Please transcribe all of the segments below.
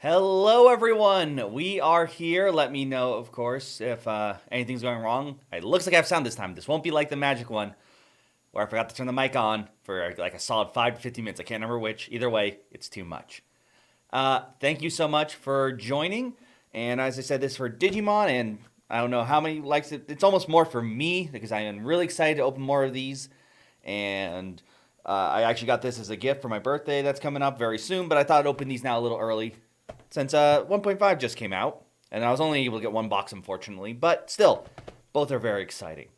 Hello, everyone. We are here. Let me know, of course, if anything's going wrong. It looks like I have sound this time. This won't be like the magic one where I forgot to turn the mic on for like a solid 5 to 15 minutes. I can't remember which. Either way, it's too much. Thank you so much for joining. And as I said, this is for Digimon, and I don't know how many likes it. It's almost more for me because I am really excited to open more of these. And I actually got this as a gift for my birthday that's coming up very soon, but I thought I'd open these now a little early since 1.5 just came out, and I was only able to get one box, unfortunately. But still, both are very exciting.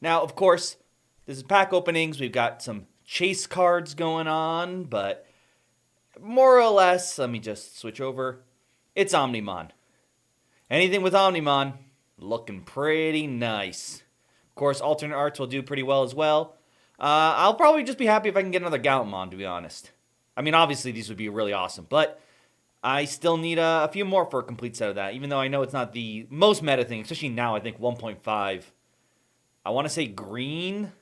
Now, of course, this is pack openings. We've got some chase cards going on, but more or less, let me just switch over. It's Omnimon. Anything with Omnimon, looking pretty nice. Of course, alternate arts will do pretty well as well. I'll probably just be happy if I can get another Gauntmon, to be honest. I mean, obviously, these would be really awesome, but I still need a few more for a complete set of that, even though I know it's not the most meta thing, especially now, I think 1.5. I want to say green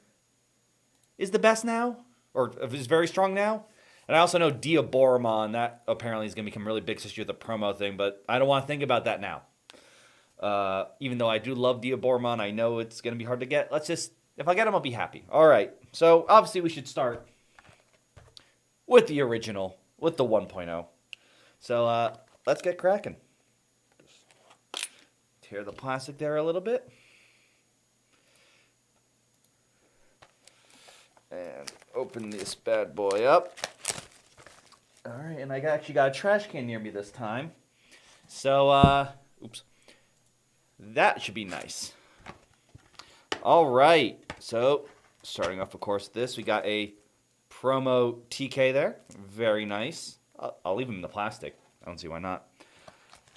is the best now, or is very strong now. And I also know Diaboromon, that apparently is going to become really big, especially with the promo thing, but I don't want to think about that now. Even though I do love Diaboromon, I know it's going to be hard to get. If I get him, I'll be happy. All right, so obviously we should start with the original, with the 1.0. So let's get cracking. Just tear the plastic there a little bit. And open this bad boy up. All right, and I actually got a trash can near me this time. So, oops. That should be nice. All right, so starting off, of course, this. We got a promo TK there. Very nice. I'll leave them in the plastic. I don't see why not.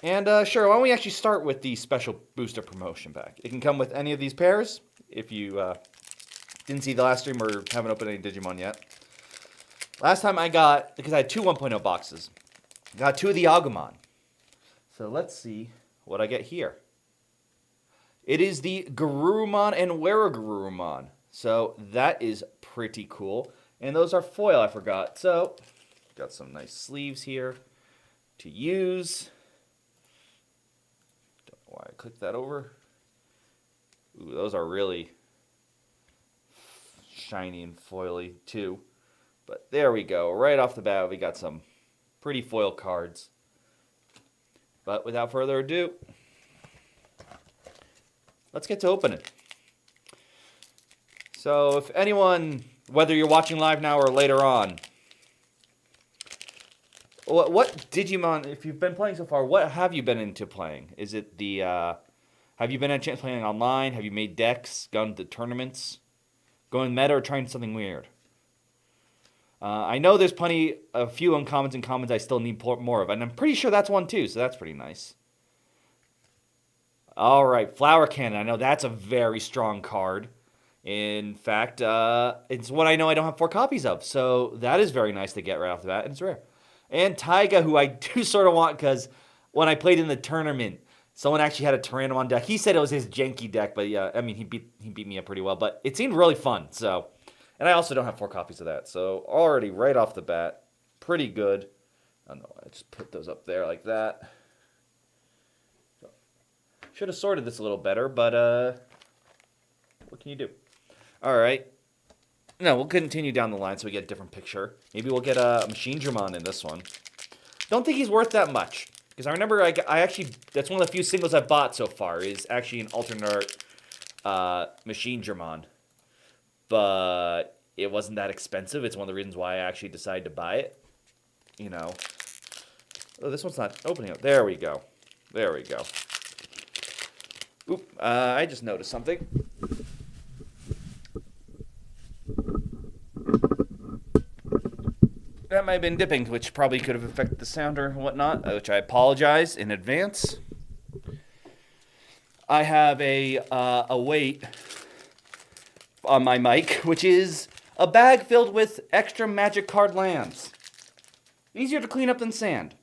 And sure, why don't we actually start with the special booster promotion pack. It can come with any of these pairs. If you didn't see the last stream or haven't opened any Digimon yet. Last time I got, because I had two 1.0 boxes, I got two of the Agumon. So let's see what I get here. It is the Garurumon and Weragarurumon. So that is pretty cool. And those are foil, I forgot. So got some nice sleeves here to use. Don't know why I clicked that over. Ooh, those are really shiny and foily too. But there we go. Right off the bat, we got some pretty foil cards. But without further ado, let's get to opening. So if anyone, whether you're watching live now or later on, what Digimon, if you've been playing so far, what have you been into playing? Is it the, have you been at a chance playing online? Have you made decks, gone to tournaments, going meta, or trying something weird? I know there's a few uncommons and commons I still need more of, and I'm pretty sure that's one too, so that's pretty nice. All right, Flower Cannon. I know that's a very strong card. In fact, it's one I know I don't have 4 copies of, so that is very nice to get right off the bat, and it's rare. And Taiga, who I do sort of want, because when I played in the tournament, someone actually had a Tyrannomon deck. He said it was his janky deck, but yeah, I mean, he beat me up pretty well, but it seemed really fun, so. And I also don't have 4 copies of that, so already right off the bat, pretty good. I don't know, I just put those up there like that. Should have sorted this a little better, but what can you do? All right. No, we'll continue down the line so we get a different picture. Maybe we'll get a Machine Dramon in this one. Don't think he's worth that much. Because I remember I actually, that's one of the few singles I've bought so far, is actually an alternate Machine Dramon. But it wasn't that expensive. It's one of the reasons why I actually decided to buy it. You know. Oh, this one's not opening up. There we go. There we go. Oop, I just noticed something. That might have been dipping, which probably could have affected the sound or whatnot, which I apologize in advance. I have a weight on my mic, which is a bag filled with extra magic card lands. Easier to clean up than sand.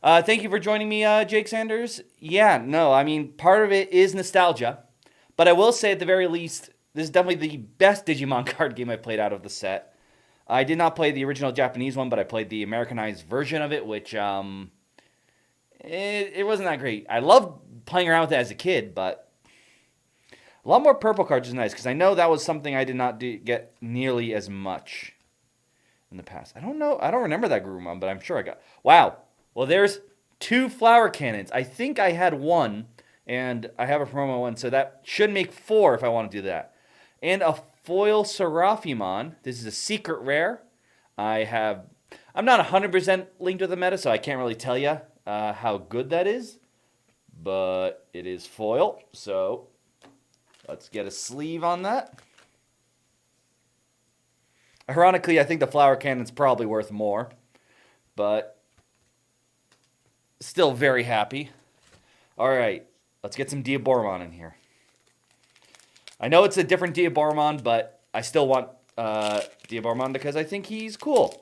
Thank you for joining me, Jake Sanders. Yeah, no, I mean, part of it is nostalgia. But I will say, at the very least, this is definitely the best Digimon card game I played out of the set. I did not play the original Japanese one, but I played the Americanized version of it, which it wasn't that great. I loved playing around with it as a kid, but a lot more purple cards is nice because I know that was something I did not get nearly as much in the past. I don't know. I don't remember that Greymon, but I'm sure I got. Wow. Well, there's 2 flower cannons. I think I had 1, and I have a promo one, so that should make 4 if I want to do that. And a foil Seraphimon. This is a secret rare. I'm not 100% linked with the meta, so I can't really tell you how good that is. But it is foil, so let's get a sleeve on that. Ironically, I think the flower cannon's probably worth more, but still very happy. All right, let's get some Diaboromon in here. I know it's a different Diaboromon, but I still want Diaboromon because I think he's cool.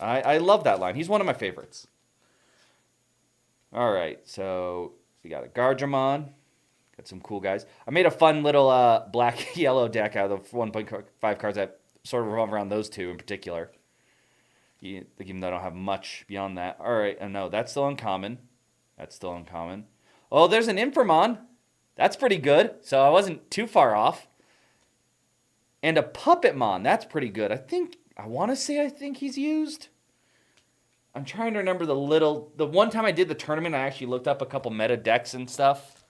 I love that line. He's one of my favorites. All right, so we got a Gardevoir. Got some cool guys. I made a fun little black-yellow deck out of the 1.5 cards that sort of revolve around those 2 in particular. Even though I don't have much beyond that. All right, no, that's still uncommon. Oh, there's an Infamon. That's pretty good. So I wasn't too far off. And a Puppetmon. That's pretty good. I want to say he's used. I'm trying to remember the one time I did the tournament, I actually looked up a couple meta decks and stuff.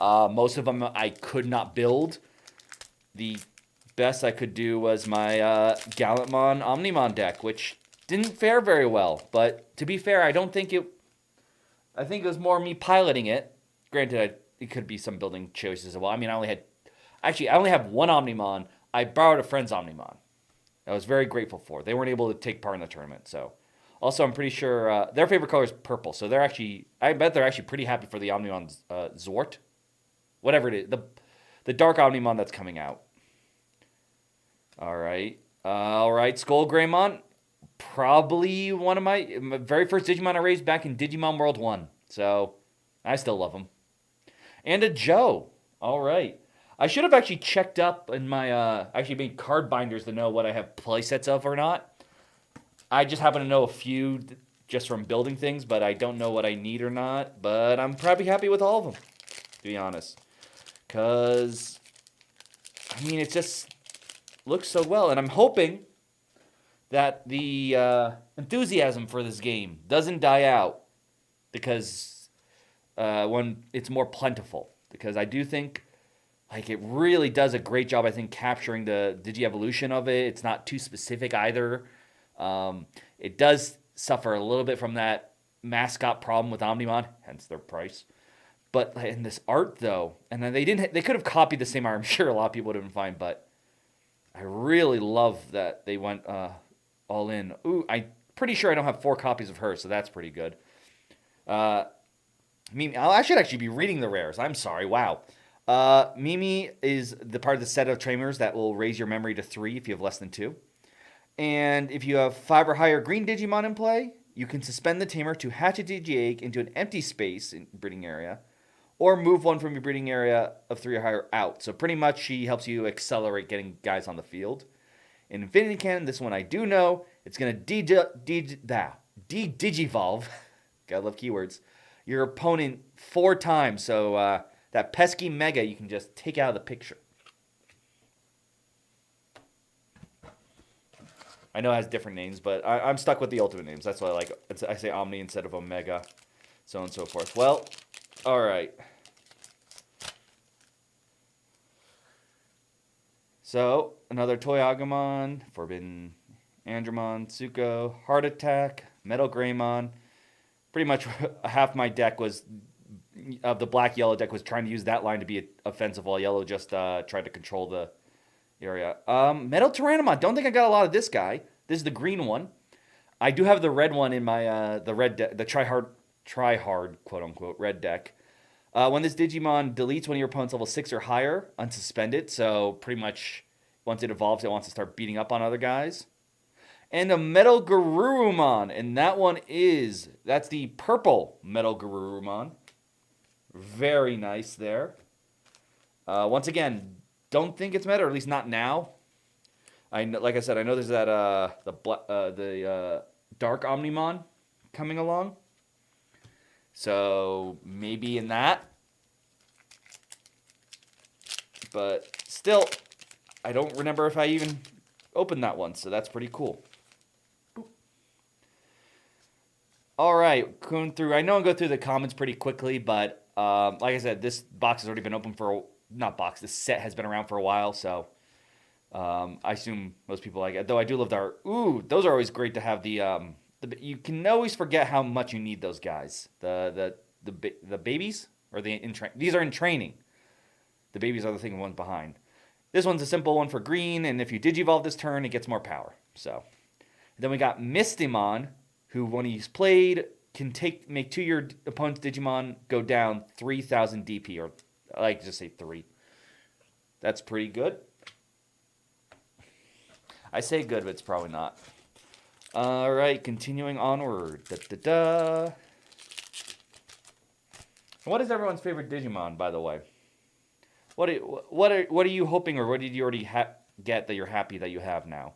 Most of them I could not build. The best I could do was my Gallantmon Omnimon deck, which didn't fare very well. But to be fair, I think it was more me piloting it. Granted, it could be some building choices as well. I mean, I only have 1 Omnimon. I borrowed a friend's Omnimon. I was very grateful for. They weren't able to take part in the tournament, so. Also, I'm pretty sure their favorite color is purple, so I bet they're actually pretty happy for the Omnimon Zort. Whatever it is. The dark Omnimon that's coming out. All right. Skull Greymon. Probably one of my very first Digimon I raised back in Digimon World 1. So, I still love him. And a Joe. All right. I should have actually checked up in my, actually made card binders to know what I have playsets of or not. I just happen to know a few just from building things, but I don't know what I need or not. But I'm probably happy with all of them, to be honest. Because, I mean, it just looks so well. And I'm hoping that the enthusiasm for this game doesn't die out because when it's more plentiful. Because I do think it really does a great job, I think, capturing the Digi-evolution of it. It's not too specific either. It does suffer a little bit from that mascot problem with Omnimon, hence their price. But in this art, though, and then they could have copied the same art. I'm sure a lot of people would have been fine, but I really love that they went all in. Ooh, I'm pretty sure I don't have 4 copies of her, so that's pretty good. I should actually be reading the rares. I'm sorry. Wow. Mimi is the part of the set of trainers that will raise your memory to 3 if you have less than 2. And if you have 5 or higher green Digimon in play, you can suspend the tamer to hatch a Digi-Egg into an empty space in breeding area, or move one from your breeding area of 3 or higher out. So pretty much she helps you accelerate getting guys on the field. In Infinity Cannon, this one I do know, it's going to de-Digivolve, gotta love keywords, your opponent 4 times. So that pesky Mega you can just take out of the picture. I know it has different names, but I'm stuck with the ultimate names. That's why I like. I say Omni instead of Omega, so on and so forth. Well, all right. So, another Toy Agumon, Forbidden Andromon, Tsuko, Heart Attack, Metal Greymon. Pretty much half my deck was, of the black-yellow deck, was trying to use that line to be offensive, while yellow just tried to control the area. Metal Tyrannomon. Don't think I got a lot of this guy. This is the green one. I do have the red one in my the red the try-hard quote-unquote red deck. When this Digimon deletes one of your opponent's level 6 or higher, unsuspend it. So pretty much once it evolves, it wants to start beating up on other guys. And a Metal Garurumon. And that's the purple Metal Garurumon. Very nice there. Once again, don't think it's meta, or at least not now. I know, like I said, I know there's that the Dark Omnimon coming along. So maybe in that, but still, I don't remember if I even opened that one. So that's pretty cool. All right, going through. I know I'll go through the comments pretty quickly, but like I said, this box has already been open for not box. This set has been around for a while, so I assume most people like it. Though I do love the art. Ooh, those are always great to have. You can always forget how much you need those guys. The babies or these are in training. The babies are the thing ones behind. This one's a simple one for green, and if you Digivolve this turn, it gets more power. So then we got Mistymon, who when he's played can make 2 your opponent's Digimon go down 3,000 DP, or I like to just say 3. That's pretty good. I say good, but it's probably not. All right, continuing onward. What is everyone's favorite Digimon, by the way? What are you hoping, or what did you already get that you're happy that you have now?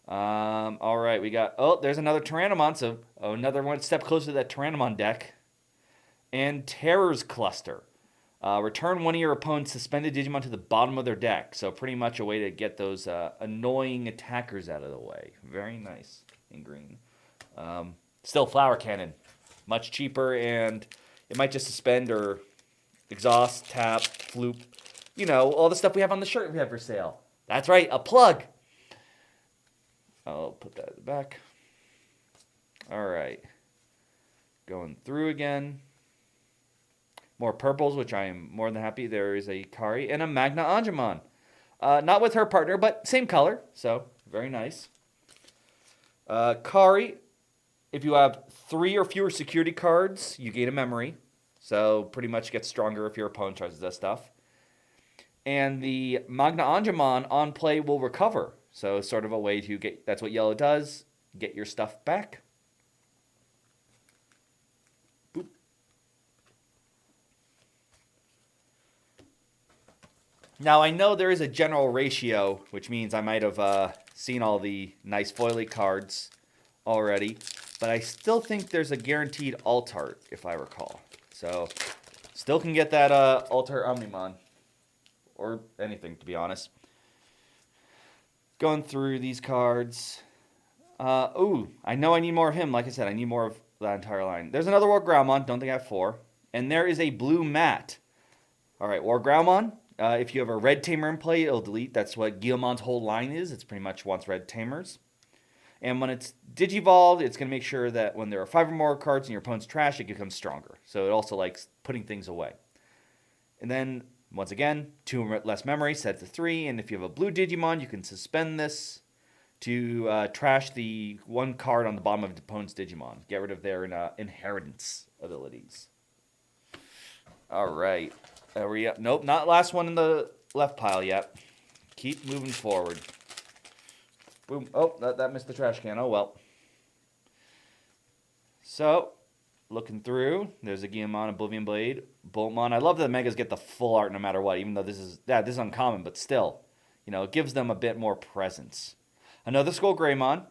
All right, we got. Oh, there's another Tyrannomon, so another one step closer to that Tyrannomon deck. And Terror's Cluster. Return one of your opponent's suspended Digimon to the bottom of their deck. So pretty much a way to get those annoying attackers out of the way. Very nice in green. Still Flower Cannon. Much cheaper, and it might just suspend or exhaust, tap, floop. You know, all the stuff we have on the shirt we have for sale. That's right, a plug. I'll put that in the back. All right. Going through again. More purples, which I am more than happy. There is a Kari and a Magna Angemon. Not with her partner, but same color. So, very nice. Kari, if you have 3 or fewer security cards, you gain a memory. So, pretty much gets stronger if your opponent tries that stuff. And the Magna Angemon on play will recover. So, sort of a way to get, that's what yellow does, get your stuff back. Boop. Now, I know there is a general ratio, which means I might have seen all the nice foily cards already, but I still think there's a guaranteed alt art, if I recall. So, still can get that alt art Omnimon, or anything, to be honest. Going through these cards. Ooh, I know I need more of him. Like I said, I need more of that entire line. There's another War Groundmon. Don't think I have 4. And there is a blue mat. All right, War Groundmon. If you have a red tamer in play, it'll delete. That's what Guilmon's whole line is. It's pretty much wants red tamers. And when it's Digivolved, it's going to make sure that when there are 5 or more cards in your opponent's trash, it becomes stronger. So it also likes putting things away. And then, once again, 2 less memory, set to 3. And if you have a blue Digimon, you can suspend this to trash the 1 card on the bottom of the opponent's Digimon. Get rid of their inheritance abilities. All right. Are we up? Nope, not last one in the left pile yet. Keep moving forward. Boom. Oh, that missed the trash can. Oh, well. So, looking through, there's a Guilmon, Oblivion Blade, Boltmon. I love that the Megas get the full art no matter what, even though this is uncommon, but still. You know, it gives them a bit more presence. Another Skull Greymon.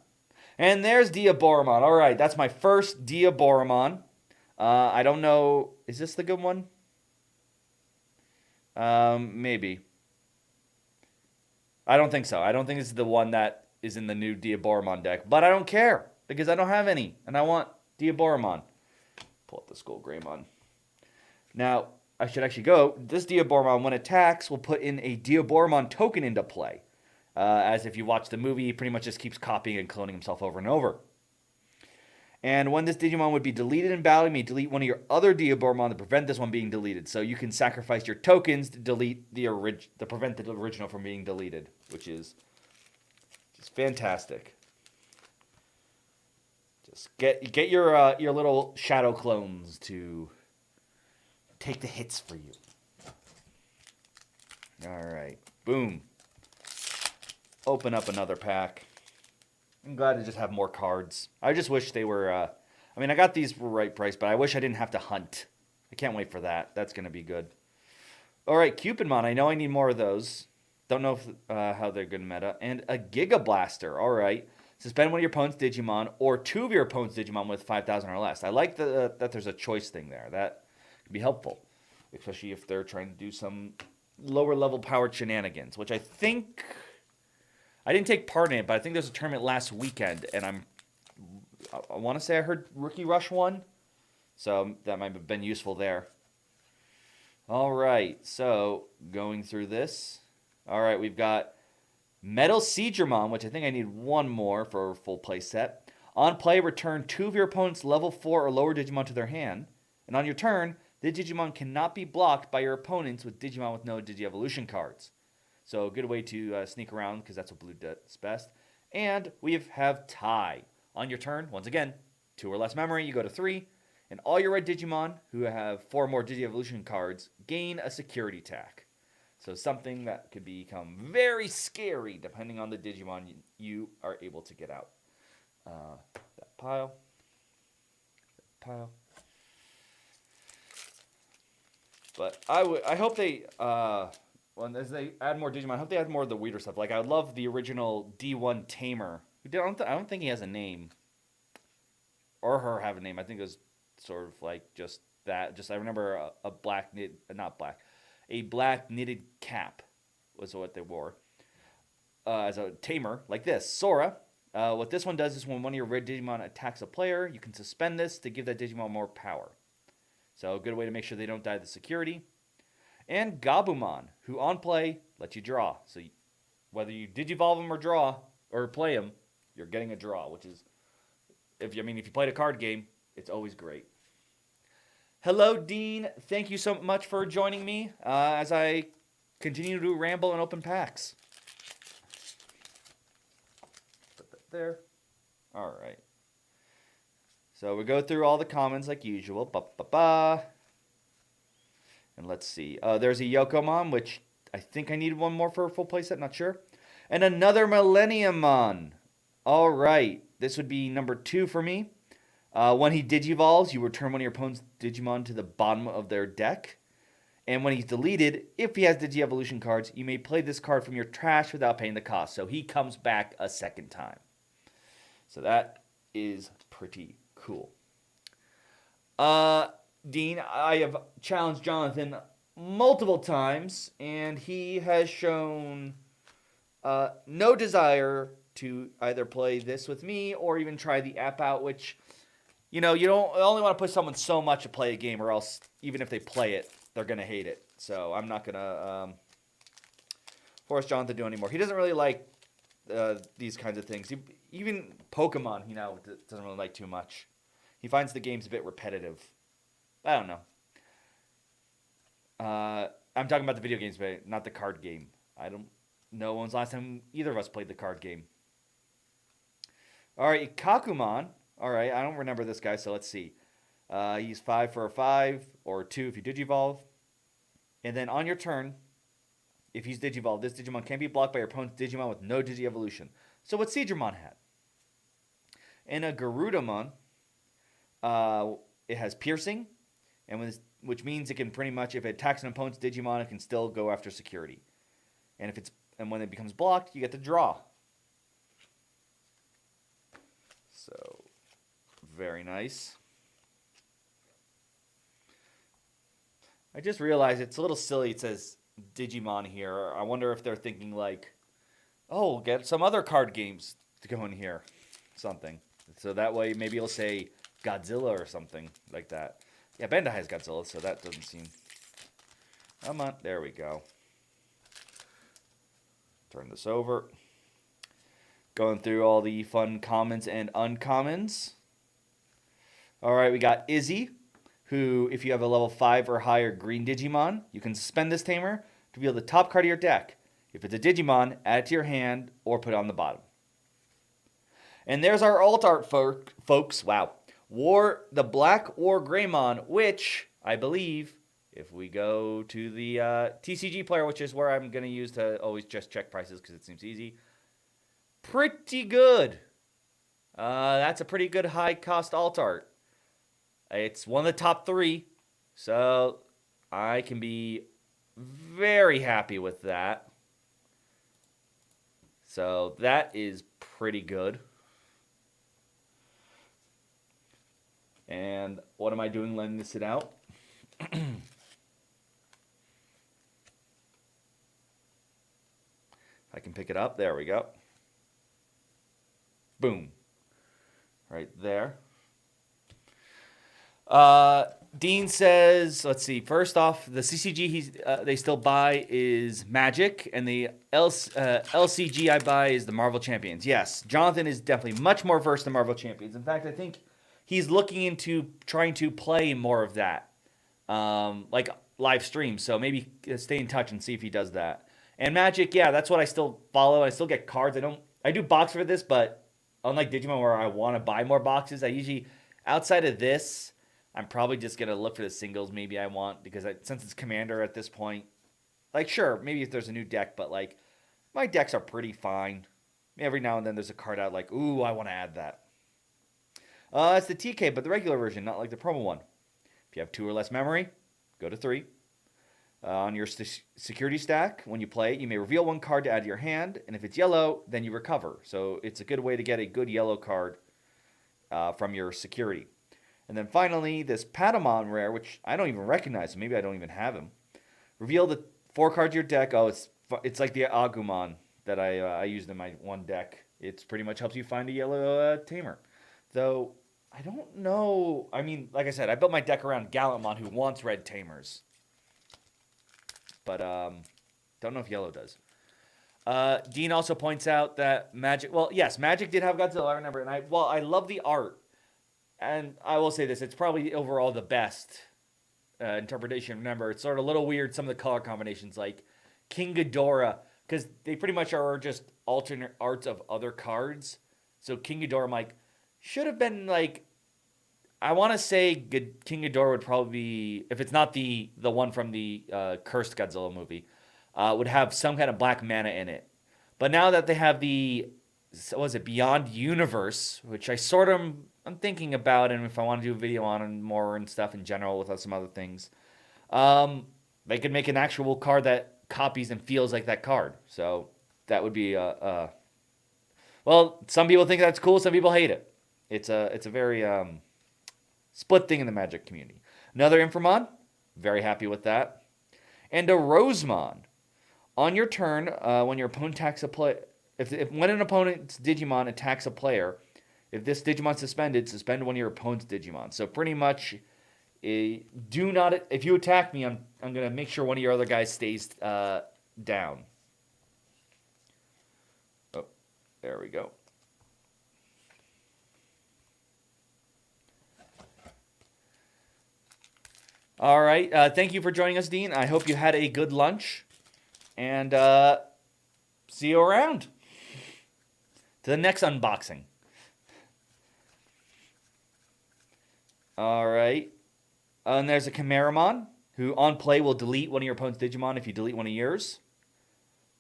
And there's Diaboromon. All right, that's my first Diaboromon. I don't know. Is this the good one? Maybe. I don't think so. I don't think it's the one that is in the new Diaboromon deck. But I don't care, because I don't have any. And I want Diaboromon. Pull up the Skull Greymon. Now, I should actually go. This Diaboromon, when it attacks, will put in a Diaboromon token into play. As if you watch the movie, he pretty much just keeps copying and cloning himself over and over. And when this Digimon would be deleted in battle, you may delete one of your other Diaboromon to prevent this one being deleted. So you can sacrifice your tokens to delete to prevent the original from being deleted, which is just fantastic. Just get your little shadow clones to take the hits for you. All right, boom. Open up another pack. I'm glad to just have more cards. I just wish they were... I mean, I got these for the right price, but I wish I didn't have to hunt. I can't wait for that. That's going to be good. All right, Cupidmon. I know I need more of those. Don't know if, how they're good in meta. And a Giga Blaster. All right. Suspend one of your opponent's Digimon or two of your opponent's Digimon with 5,000 or less. I like that there's a choice thing there. That could be helpful, especially if they're trying to do some lower level powered shenanigans, which I think I didn't take part in it, but I think there's a tournament last weekend, and I want to say I heard Rookie Rush won, so that might have been useful there. All right, so going through this. All right, we've got Metal Seedramon, which I think I need one more for a full play set. On play, return two of your opponent's level 4 or lower Digimon to their hand. And on your turn, the Digimon cannot be blocked by your opponents with Digimon with no Digievolution cards. So a good way to sneak around, because that's what blue does best. And we have tie. On your turn, once again, 2 or less memory, you go to 3. And all your red Digimon who have 4 or more Digievolution cards gain a security tack. So something that could become very scary depending on the Digimon you are able to get out. That pile. But I hope they, as they add more Digimon, I hope they add more of the weirder stuff. Like, I would love the original D1 Tamer. I don't think he has a name. Or her have a name. I think it was sort of like just that. Just I remember a black knit, not black. A black knitted cap was what they wore as a tamer, like this. Sora. What this one does is when one of your red Digimon attacks a player, you can suspend this to give that Digimon more power. So a good way to make sure they don't die to security. And Gabumon, who on play lets you draw. So whether you Digivolve him or draw or play him, you're getting a draw, which is, if you played a card game, it's always great. Hello, Dean. Thank you so much for joining me as I continue to ramble and open packs. Put that there. All right. So we go through all the comments like usual. And let's see. There's a Yokomon, which I think I needed one more for a full playset. Not sure. And another Millenniummon. All right. This would be number 2 for me. When he Digivolves, you return one of your opponent's Digimon to the bottom of their deck. And when he's deleted, if he has Digievolution cards, you may play this card from your trash without paying the cost. So he comes back a second time. So that is pretty cool. Dean, I have challenged Jonathan multiple times, and he has shown no desire to either play this with me or even try the app out, which... you don't only want to push someone so much to play a game, or else even if they play it, they're going to hate it. So I'm not going to force John to do anymore. He doesn't really like these kinds of things. Even Pokemon, he now doesn't really like too much. He finds the games a bit repetitive. I don't know. I'm talking about the video games, but not the card game. I don't know when's the last time either of us played the card game. All right, Kakumon. All right, I don't remember this guy, so let's see. He's 5 for a 5, or 2 if you Digivolve. And then on your turn, if he's Digivolved, this Digimon can be blocked by your opponent's Digimon with no Digievolution. So what Seedramon had. And a Garudamon, it has Piercing, which means it can pretty much, if it attacks an opponent's Digimon, it can still go after security. And when it becomes blocked, you get to draw. So... very nice. I just realized it's a little silly. It says Digimon here. I wonder if they're thinking like, oh, get some other card games to go in here. Something. So that way maybe it'll say Godzilla or something like that. Yeah, Bandai has Godzilla, so that doesn't seem... come on. There we go. Turn this over. Going through all the fun commons and uncommons. All right, we got Izzy, who, if you have a level 5 or higher green Digimon, you can suspend this tamer to reveal the top card of your deck. If it's a Digimon, add it to your hand or put it on the bottom. And there's our alt art, folks. Wow. The Black War Greymon, which I believe, if we go to the TCG player, which is where I'm going to use to always just check prices because it seems easy, pretty good. That's a pretty good high-cost alt art. It's one of the top 3, so I can be very happy with that. So that is pretty good. And what am I doing letting this sit out? I can pick it up. There we go. Boom. Right there. Dean says, let's see. First off, the CCG they still buy is Magic, and the LCG I buy is the Marvel Champions. Yes, Jonathan is definitely much more versed in Marvel Champions. In fact, I think he's looking into trying to play more of that, like live streams. So maybe stay in touch and see if he does that. And Magic, yeah, that's what I still follow. I still get cards. I do box for this, but unlike Digimon where I want to buy more boxes, I usually, outside of this, I'm probably just going to look for the singles maybe I want because since it's Commander at this point, like sure, maybe if there's a new deck, but like my decks are pretty fine. Every now and then there's a card out like, ooh, I want to add that. It's the TK, but the regular version, not like the promo one. If you have 2 or less memory, go to 3. On your security stack, when you play, you may reveal 1 card to add to your hand, and if it's yellow, then you recover. So it's a good way to get a good yellow card from your security. And then finally, this Patamon rare, which I don't even recognize, so maybe I don't even have him. Reveal the 4 cards of your deck. Oh, it's like the Agumon that I used in my one deck. It's pretty much helps you find a yellow tamer. Though, I don't know. I mean, like I said, I built my deck around Gallantmon, who wants red tamers. But don't know if yellow does. Dean also points out that Magic... Well, yes, Magic did have Godzilla, I remember. And I love the art. And I will say this, it's probably overall the best interpretation. Remember, it's sort of a little weird, some of the color combinations, like King Ghidorah, because they pretty much are just alternate arts of other cards. So King Ghidorah, like, should have been, like... I want to say King Ghidorah would probably be, if it's not the one from the Cursed Godzilla movie, would have some kind of black mana in it. But now that they have the, what was it, Beyond Universe, which I'm thinking about, and if I want to do a video on and more and stuff in general with some other things, they could make an actual card that copies and feels like that card. So that would be well, some people think that's cool, some people hate it. It's a very split thing in the Magic community. Another Inframon, very happy with that. And a Rosemon. On your turn, when your opponent attacks a player, when an opponent's Digimon attacks a player, if this Digimon's suspend one of your opponent's Digimon. So pretty much, if you attack me, I'm gonna make sure one of your other guys stays down. Oh, there we go. All right. Thank you for joining us, Dean. I hope you had a good lunch. And see you around. To the next unboxing. All right. And there's a Chimeramon, who on play will delete one of your opponent's Digimon if you delete one of yours.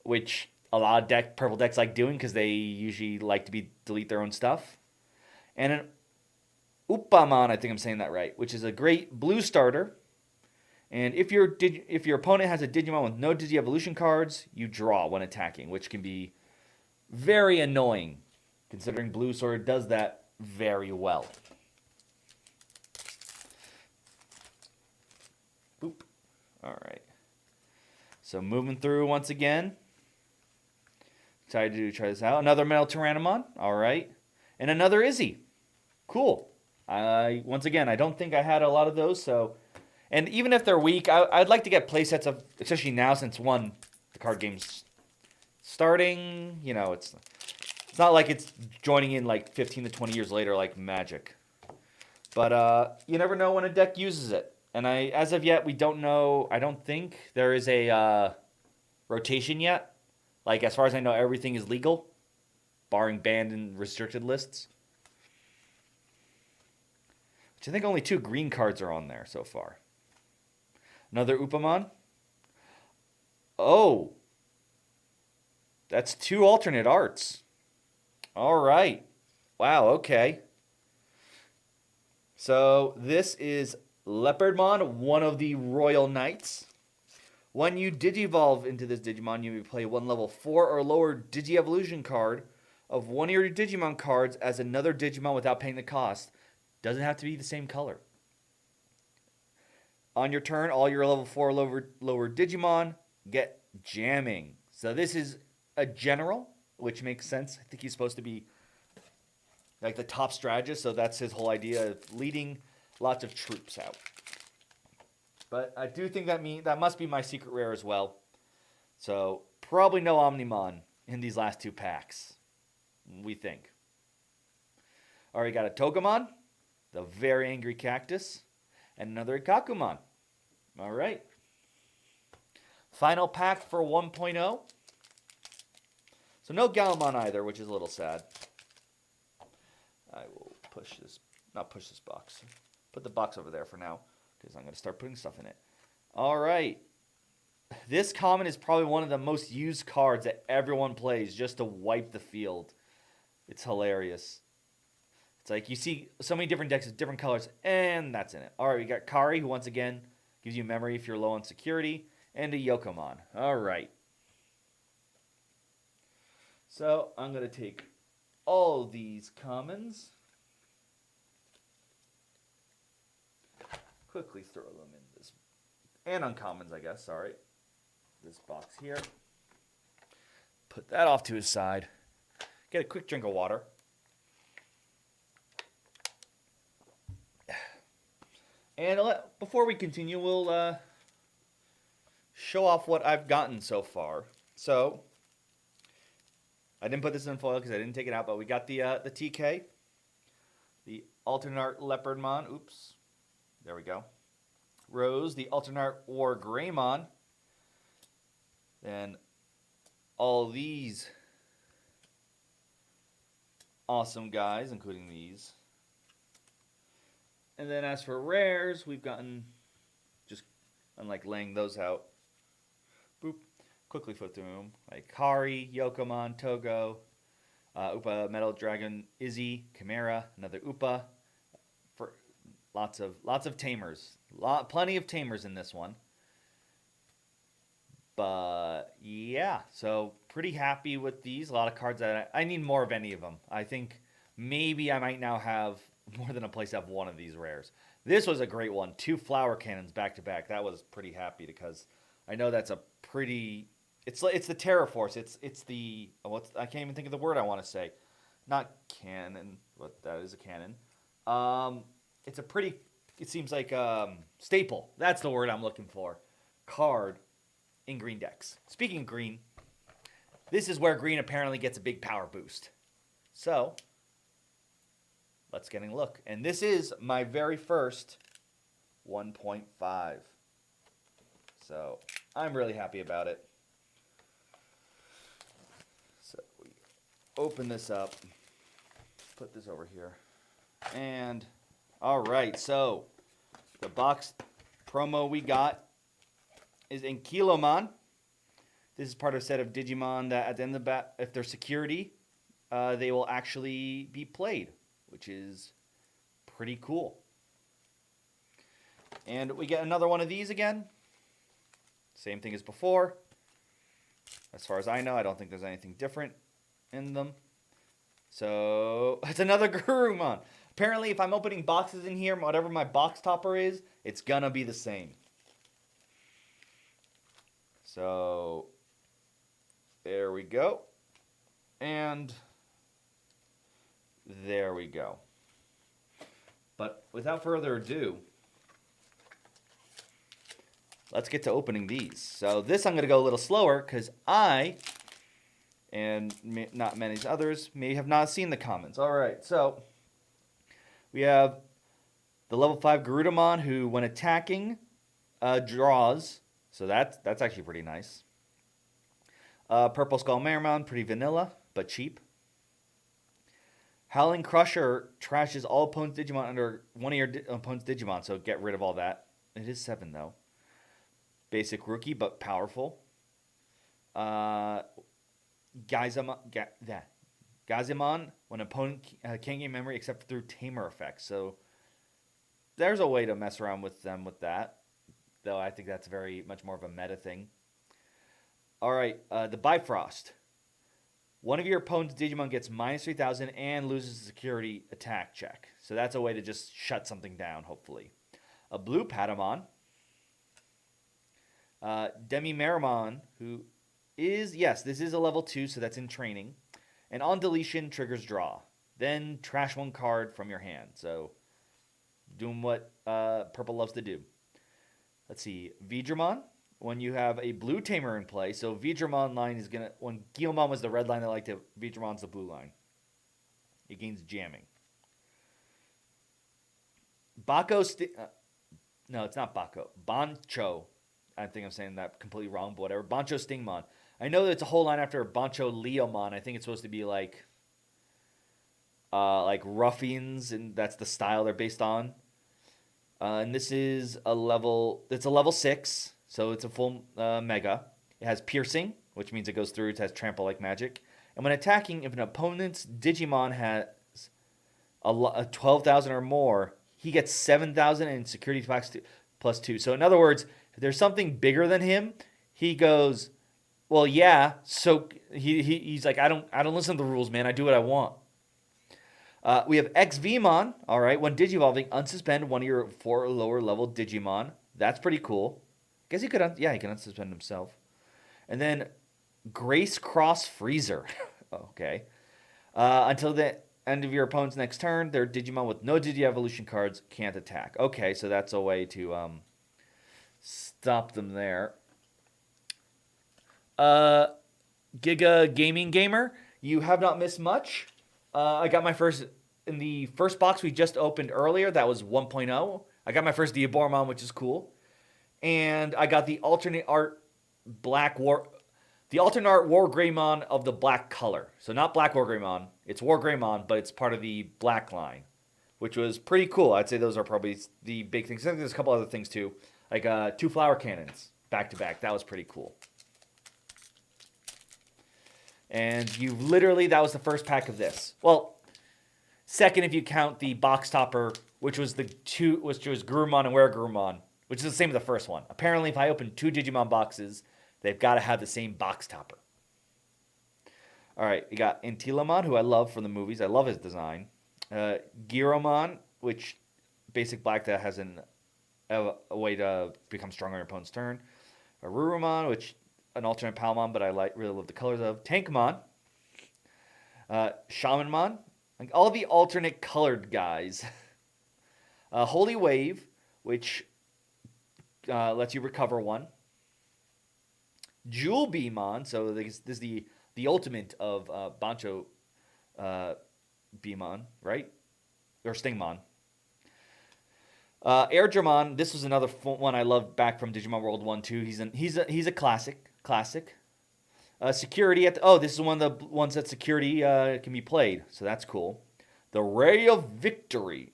Which a lot of purple decks like doing because they usually like to delete their own stuff. And an Upamon, I think I'm saying that right, which is a great blue starter. And if your opponent has a Digimon with no Digi-Evolution cards, you draw when attacking, which can be very annoying, considering blue sort of does that very well. Boop. All right. So moving through once again. Excited to try this out. Another Metal Tyrannomon. All right. And another Izzy. Cool. Once again, I don't think I had a lot of those, so... And even if they're weak, I'd like to get playsets of, especially now since the card game's starting. You know, it's not like it's joining in like 15 to 20 years later like Magic. But you never know when a deck uses it. And as of yet, we don't know. I don't think there is a rotation yet. Like, as far as I know, everything is legal, barring banned and restricted lists. Which I think only 2 green cards are on there so far. Another Upamon. Oh. That's 2 alternate arts. All right. Wow, okay. So this is Leopardmon, one of the Royal Knights. When you Digivolve into this Digimon, you may play one level 4 or lower Digi-Evolution card of one of your Digimon cards as another Digimon without paying the cost. Doesn't have to be the same color. On your turn, all your level 4 or lower Digimon get jamming. So this is a general, which makes sense. I think he's supposed to be like the top strategist, so that's his whole idea of leading lots of troops out. But I do think that must be my secret rare as well. So probably no Omnimon in these last two packs, we think. Already got a Togemon, the very angry cactus, and another Ikakumon. All right. Final pack for 1.0. So no Galmon either, which is a little sad. I will not push this box. Put the box over there for now, because I'm going to start putting stuff in it. All right. This common is probably one of the most used cards that everyone plays just to wipe the field. It's hilarious. It's like you see so many different decks with different colors, and that's in it. All right, we got Kari, who once again gives you memory if you're low on security, and a Yokomon. All right. So I'm going to take all these commons, quickly throw them in this, and uncommons, I guess, sorry. This box here. Put that off to his side. Get a quick drink of water. And before we continue, we'll show off what I've gotten so far. So, I didn't put this in foil because I didn't take it out, but we got the TK, the Alternate Leopardmon. Oops, there we go. Rose, the Alternate War Greymon. Then all these awesome guys, including these. And then as for rares, we've gotten, just unlike laying those out, boop, quickly flip through them, like Kari, Yokomon, Togo, Upa, Metal Dragon, Izzy, Chimera, another Upa, for lots of tamers, plenty of tamers in this one. But yeah, so pretty happy with these. A lot of cards that I need more of any of them. I think maybe I might now have more than a place to have one of these rares. This was a great one. 2 flower cannons back to back. That was pretty happy because I know that's a pretty. It's the Terra Force. It's the I can't even think of the word I want to say. Not cannon, but that is a cannon. It's a pretty. It seems like staple. That's the word I'm looking for. Card in green decks. Speaking of green, this is where green apparently gets a big power boost. So let's get a look. And this is my very first 1.5. So I'm really happy about it. So we open this up. Put this over here. And all right, so the box promo we got is Ankylomon. This is part of a set of Digimon that at the end of the bat, if they're security, they will actually be played, which is pretty cool. And we get another one of these again. Same thing as before. As far as I know, I don't think there's anything different in them. So, it's another Gurumon. Apparently, if I'm opening boxes in here, whatever my box topper is, it's gonna be the same. So, there we go. And there we go. But without further ado, let's get to opening these. So this I'm going to go a little slower because I, and not many others, may have not seen the comments. All right, so we have the level 5 Garudamon who, when attacking, draws. So that's actually pretty nice. Purple Skull Marimon, pretty vanilla, but cheap. Howling Crusher trashes all opponents' Digimon under one of your opponent's Digimon, so get rid of all that. It is 7, though. Basic rookie, but powerful. Gazimon, when an opponent can't gain memory except through tamer effects. So there's a way to mess around with them with that. though I think that's very much more of a meta thing. All right, the Bifrost. One of your opponent's Digimon gets minus 3,000 and loses a security attack check. So that's a way to just shut something down, hopefully. A blue Patamon. Demi Marimon, who is, yes, this is a level 2, so that's in training. And on deletion, triggers draw. Then trash one card from your hand. So doing what Purple loves to do. Let's see, Vidramon. When you have a blue tamer in play, so Vidramon line is going to, when Guilmon was the red line, they liked it, Vidramon's the blue line. It gains jamming. No, it's not Bako. Bancho. I think I'm saying that completely wrong, but whatever. Bancho Stingmon. I know that it's a whole line after Bancho Leomon. I think it's supposed to be like ruffians, and that's the style they're based on. And this is a level, it's a level 6. So it's a full mega. It has piercing, which means it goes through. It has trample like magic. And when attacking, if an opponent's Digimon has a 12,000 or more, he gets 7,000 in security plus 2. So in other words, if there's something bigger than him, he goes, well, yeah. So he's like, I don't listen to the rules, man. I do what I want. We have XVmon. All right, when Digivolving, unsuspend one of your 4 or lower level Digimon. That's pretty cool. Guess he could, he can unsuspend himself. And then Grace Cross Freezer. Okay. Until the end of your opponent's next turn, their Digimon with no Digi-Evolution cards can't attack. Okay, so that's a way to stop them there. Giga Gaming Gamer, you have not missed much. I got my first, in the first box we just opened earlier, that was 1.0. I got my first Diabormon, which is cool. And I got the alternate art War Greymon of the black color. So not Black War Greymon, it's War Greymon, but it's part of the black line, which was pretty cool. I'd say those are probably the big things. I think there's a couple other things too, like 2 flower cannons back to back. That was pretty cool. And that was the first pack of this. Well, second if you count the box topper, which was Gurumon and Weregurumon, which is the same as the first one. Apparently, if I open 2 Digimon boxes, they've got to have the same box topper. All right, you got Intilamon, who I love from the movies. I love his design. Giromon, which basic black that has a way to become stronger on your opponent's turn. Arurumon, which an alternate Palmon, but I really love the colors of. Tankmon. Shamanmon. Like all the alternate colored guys. Holy Wave, which lets you recover 1. Jewel Beamon, so this is the ultimate of Bancho Beamon, right? Or Stingmon. Airdramon, this was another one I loved back from Digimon World 1 2. He's a classic. Security this is one of the ones that security can be played, so that's cool. The Ray of Victory.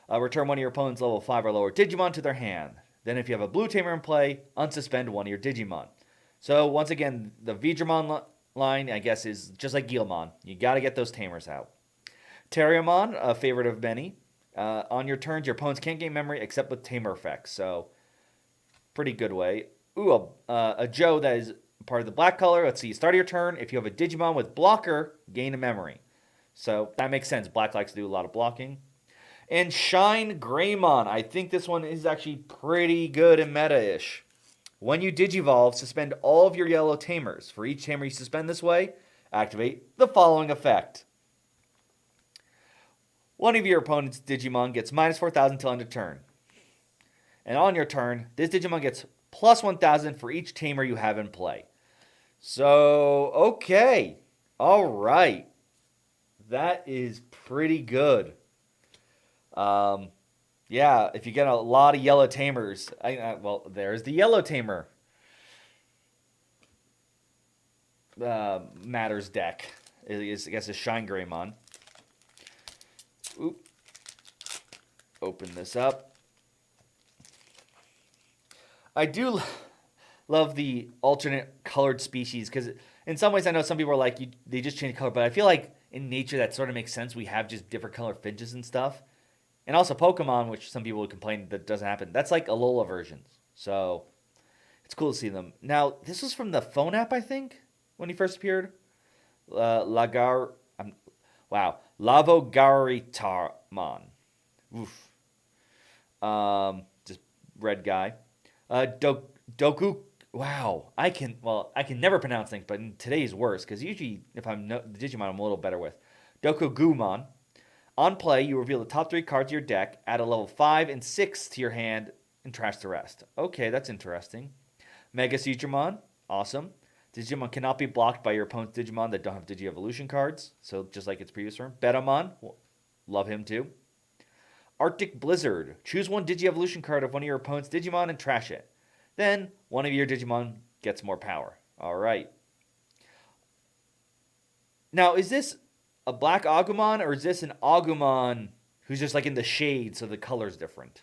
Return one of your opponent's level 5 or lower Digimon to their hand. Then if you have a blue tamer in play, unsuspend one of your Digimon. So once again, the Vidramon line, I guess, is just like Guilmon. You got to get those tamers out. Terriamon, a favorite of many. On your turns, your opponents can't gain memory except with tamer effects. So pretty good way. Ooh, a Joe that is part of the black color. Let's see. Start of your turn. If you have a Digimon with blocker, gain a memory. So that makes sense. Black likes to do a lot of blocking. And Shine Greymon. I think this one is actually pretty good and meta-ish. When you Digivolve, suspend all of your yellow tamers. For each tamer you suspend this way, activate the following effect. One of your opponent's Digimon gets minus 4,000 till end of turn. And on your turn, this Digimon gets plus 1,000 for each tamer you have in play. So, okay. All right. That is pretty good. Yeah, if you get a lot of yellow tamers, well, there's the yellow tamer matters deck. I guess a Shine Greymon. Oop. Open this up. I do love the alternate colored species because in some ways I know some people are like, they just change color, but I feel like in nature that sort of makes sense. We have just different color finches and stuff. And also Pokemon, which some people would complain that doesn't happen. That's like Alola versions. So it's cool to see them. Now, this was from the phone app, I think, when he first appeared. Lagar, wow, Lavogaritarmon. Oof. Just red guy. Doku. Wow, I can never pronounce things, but today's worse because usually if I'm the Digimon, I'm a little better with. Dokugumon. On play, you reveal the top 3 cards of your deck, add a level 5 and 6 to your hand, and trash the rest. Okay, that's interesting. Mega Digimon, awesome. Digimon cannot be blocked by your opponent's Digimon that don't have Digi-Evolution cards, so just like its previous form. Betamon, love him too. Arctic Blizzard, choose one Digi-Evolution card of one of your opponent's Digimon and trash it. Then, one of your Digimon gets more power. Alright. Now, is this a black Agumon, or is this an Agumon who's just like in the shade so the color's different?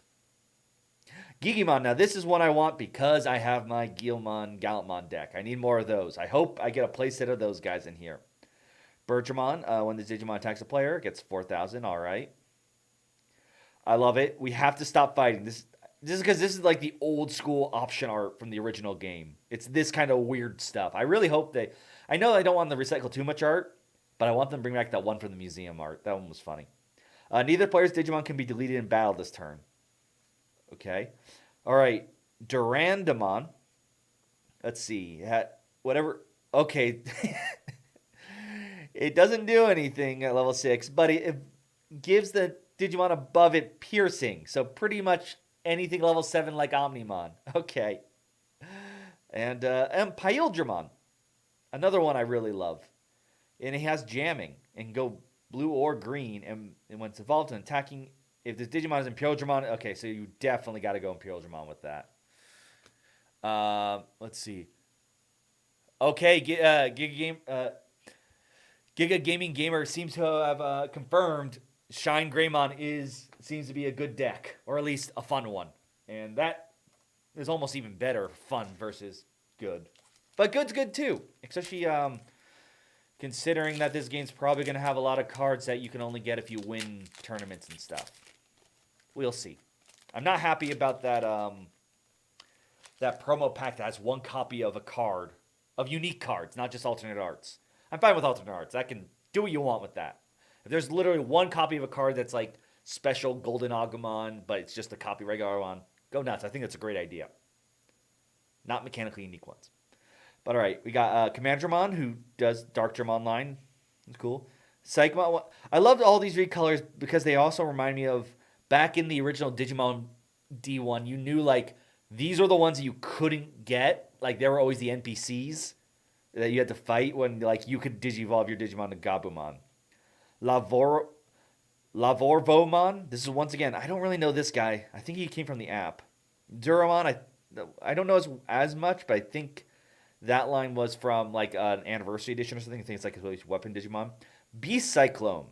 Gigimon, now this is one I want because I have my Guilmon Gallantmon deck. I need more of those. I hope I get a playset of those guys in here. Bergermon, when the Digimon attacks a player, it gets 4,000. All right. I love it. We have to stop fighting. This is because this is like the old school option art from the original game. It's this kind of weird stuff. I really hope they... I know I don't want them to recycle too much art, but I want them to bring back that one from the museum art. That one was funny. Neither player's Digimon can be deleted in battle this turn. Okay. All right. Durandamon. Let's see. Whatever. Okay. It doesn't do anything at level 6, but it gives the Digimon above it piercing. So pretty much anything level 7 like Omnimon. Okay. And Pyldramon. Another one I really love. And it has jamming and can go blue or green. And when it's evolved and attacking, if this Digimon is Imperial Dramon, okay, so you definitely got to go Imperial Dramon with that. Let's see. Okay, Giga Gaming Gamer seems to have confirmed Shine Greymon seems to be a good deck, or at least a fun one. And that is almost even better fun versus good. But good's good too, especially considering that this game's probably going to have a lot of cards that you can only get if you win tournaments and stuff. We'll see. I'm not happy about that that promo pack that has one copy of a card, of unique cards, not just alternate arts. I'm fine with alternate arts. I can do what you want with that. If there's literally one copy of a card that's like special Golden Agumon, but it's just a copy regular one, go nuts. I think that's a great idea. Not mechanically unique ones. But all right, we got Commandramon, who does Dark Gem Online. It's cool. Psychmon. I loved all these recolors because they also remind me of back in the original Digimon D1. You knew like these are the ones that you couldn't get. Like they were always the NPCs that you had to fight when like you could Digivolve your Digimon to Gabumon. Lavorvomon. This is once again. I don't really know this guy. I think he came from the app. Duramon. I don't know as much, but I think that line was from like an anniversary edition or something. I think it's like his weapon Digimon. Beast Cyclone.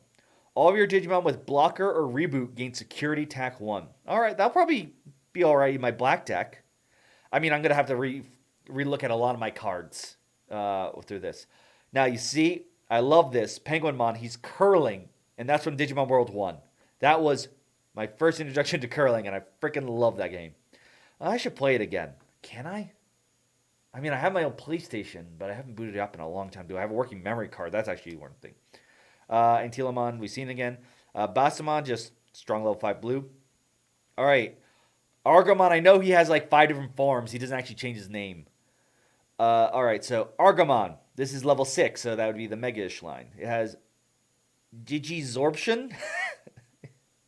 All of your Digimon with blocker or reboot gain security attack 1. All right, that'll probably be all right in my black deck. I mean, I'm going to have to relook at a lot of my cards through this. Now, you see, I love this. Penguinmon, he's curling, and that's from Digimon World 1. That was my first introduction to curling, and I freaking love that game. I should play it again. Can I? I mean, I have my own PlayStation, but I haven't booted it up in a long time. Do I have a working memory card? That's actually one thing. Antilamon, we've seen again. Basamon, just strong level 5 blue. All right. Argomon, I know he has like 5 different forms. He doesn't actually change his name. All right, so Argomon. This is level 6, so that would be the Mega-ish line. It has Digizorbtion.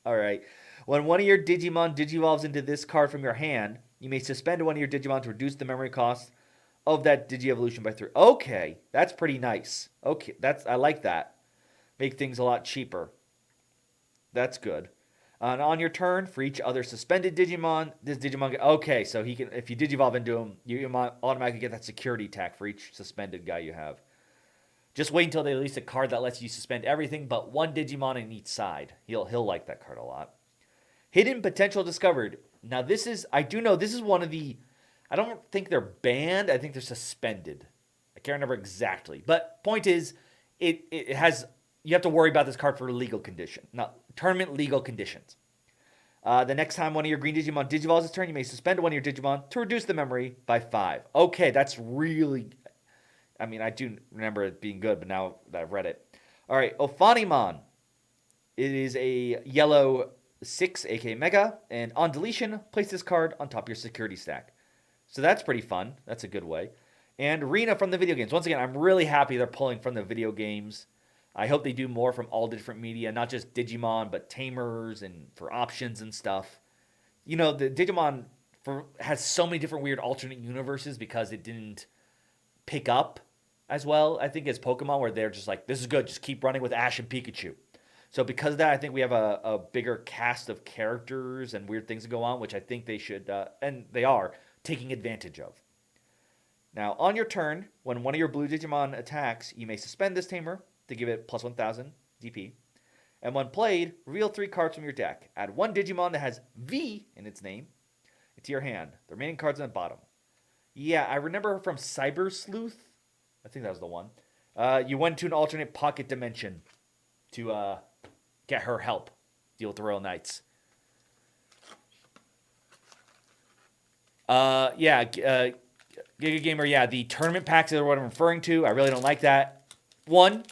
All right. When one of your Digimon digivolves into this card from your hand, you may suspend one of your Digimon to reduce the memory cost of that Digi-Evolution by 3. Okay, that's pretty nice. Okay, I like that. Make things a lot cheaper. That's good. And on your turn, for each other suspended Digimon, this Digimon... Okay, so he can, if you Digivolve into him, you automatically get that security attack for each suspended guy you have. Just wait until they release a card that lets you suspend everything but one Digimon in each side. He'll like that card a lot. Hidden Potential Discovered. Now this is... I do know this is one of the... I don't think they're banned. I think they're suspended. I can't remember exactly. But point is, it has... You have to worry about this card for legal condition. Not tournament legal conditions. The next time one of your green Digimon Digivolves its turn, you may suspend one of your Digimon to reduce the memory by 5. Okay, that's really... I mean, I do remember it being good, but now that I've read it. All right, Ophanimon. It is a yellow 6, aka Mega, and on deletion, place this card on top of your security stack. So that's pretty fun. That's a good way. And Rena from the video games. Once again, I'm really happy they're pulling from the video games. I hope they do more from all different media, not just Digimon, but Tamers and for options and stuff. You know, the Digimon has so many different weird alternate universes because it didn't pick up as well, I think, as Pokemon, where they're just like, this is good, just keep running with Ash and Pikachu. So because of that, I think we have a bigger cast of characters and weird things to go on, which I think they should, and they are, taking advantage of. Now, on your turn, when one of your blue Digimon attacks, you may suspend this tamer to give it plus 1000 DP. And when played, reveal 3 cards from your deck. Add 1 Digimon that has V in its name into your hand. The remaining cards on the bottom. Yeah, I remember from Cyber Sleuth. I think that was the one. You went to an alternate pocket dimension to get her help deal with the Royal Knights. Giga Gamer, yeah, the tournament packs are what I'm referring to. I really don't like that. 1,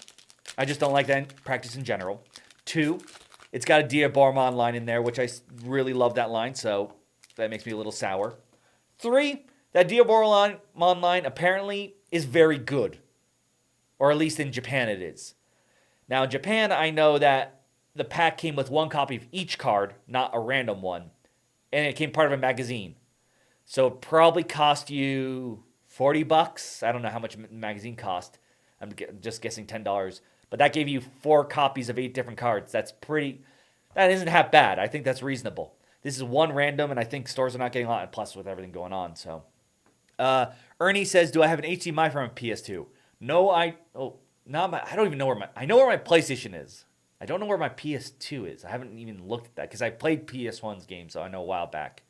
I just don't like that in practice in general. 2, it's got a Diabormon line in there, which I really love that line, so that makes me a little sour. 3, that Diabormon line apparently is very good. Or at least in Japan it is. Now in Japan, I know that the pack came with 1 copy of each card, not a random one. And it came part of a magazine. So it probably cost you $40. I don't know how much a magazine cost. I'm just guessing $10. But that gave you 4 copies of 8 different cards. That isn't half bad. I think that's reasonable. This is 1 random, and I think stores are not getting a lot. And plus, with everything going on, so. Ernie says, "Do I have an HDMI for my PS2?" No, I don't even know I know where my PlayStation is. I don't know where my PS2 is. I haven't even looked at that because I played PS1's game, so I know a while back.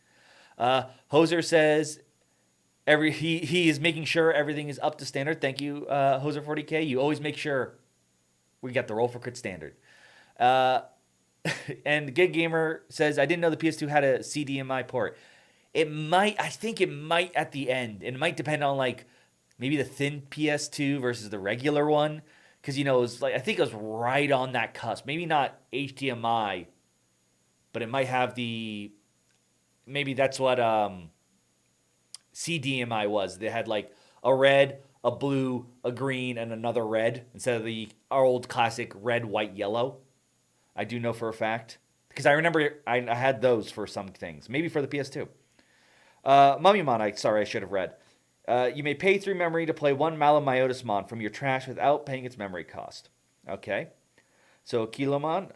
Hoser says he is making sure everything is up to standard. Thank you, Hoser40K. You always make sure we got the roll for crit standard. And Gig Gamer says, I didn't know the PS2 had a CDMI port. I think it might at the end. It might depend on like maybe the thin PS2 versus the regular one. Because, it was like, I think it was right on that cusp. Maybe not HDMI, but it might have maybe that's what CDMI was. They had like a red, a blue, a green, and another red instead of our old classic red, white, yellow. I do know for a fact. Because I remember I had those for some things. Maybe for the PS2. Mummymon, I should have read. You may pay 3 memory to play 1 Malamyotismon from your trash without paying its memory cost. Okay. So Kilomon,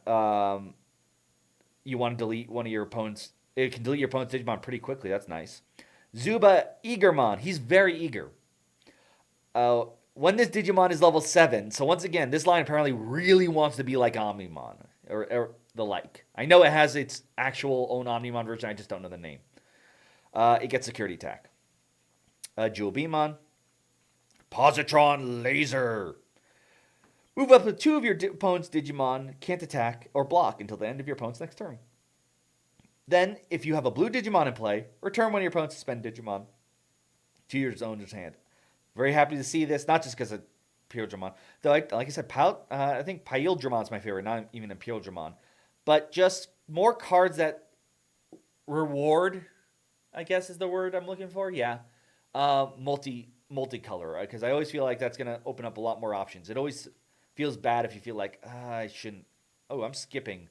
you want to delete one of your opponent's... It can delete your opponent's Digimon pretty quickly. That's nice. Zuba Eagermon. He's very eager. When this Digimon is level 7, so once again, this line apparently really wants to be like Omnimon or the like. I know it has its actual own Omnimon version. I just don't know the name. It gets security attack. Jewel Beamon. Positron Laser. Move up to 2 of your opponent's Digimon can't attack or block until the end of your opponent's next turn. Then, if you have a blue Digimon in play, return one of your opponent's suspended Digimon to your owner's hand. Very happy to see this, not just because of Pyrodramon. Though, like I said, I think Pyldramon's my favorite, not even a Pyrodramon. But just more cards that reward, I guess is the word I'm looking for. Yeah. Multicolor, right? Because I always feel like that's going to open up a lot more options. It always feels bad if you feel like, I shouldn't. Oh, I'm skipping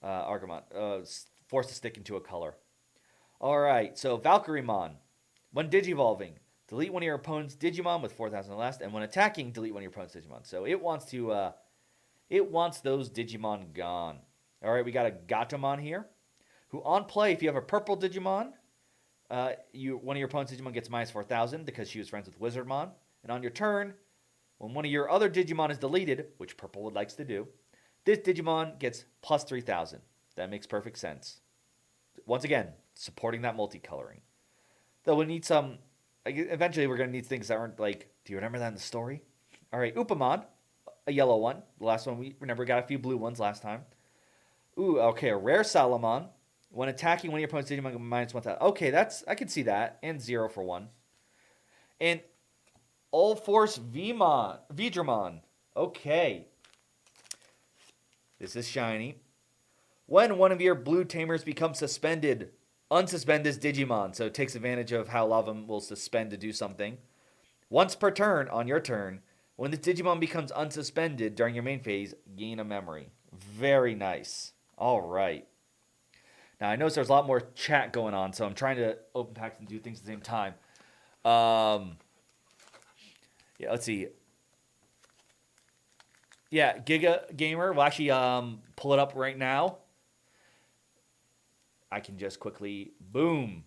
Argamon. Forced to stick into a color. All right, so Valkyremon. When Digivolving, delete one of your opponent's Digimon with 4,000 or less, and when attacking, delete one of your opponent's Digimon. So it wants those Digimon gone. All right, we got a Gatomon here, who on play, if you have a purple Digimon, one of your opponent's Digimon gets minus 4,000 because she was friends with Wizardmon. And on your turn, when one of your other Digimon is deleted, which purple would likes to do, this Digimon gets plus 3,000. That makes perfect sense. Once again, supporting that multicoloring. Though we need some... Eventually, we're going to need things that aren't like... Do you remember that in the story? All right, Upamon, a yellow one. The last one, we got a few blue ones last time. Ooh, okay, a rare Salamon. When attacking one of your opponent's Digimon, minus 1,000. Okay, I can see that. And 0 for 1. And All Force Vidramon. Okay. This is shiny. When one of your blue tamers becomes suspended, unsuspend this Digimon. So it takes advantage of how a lot of them will suspend to do something. Once per turn, on your turn, when the Digimon becomes unsuspended during your main phase, gain a memory. Very nice. All right. Now, I notice there's a lot more chat going on, so I'm trying to open packs and do things at the same time. Yeah, let's see. Yeah, Giga Gamer. We'll actually pull it up right now. I can just quickly, boom.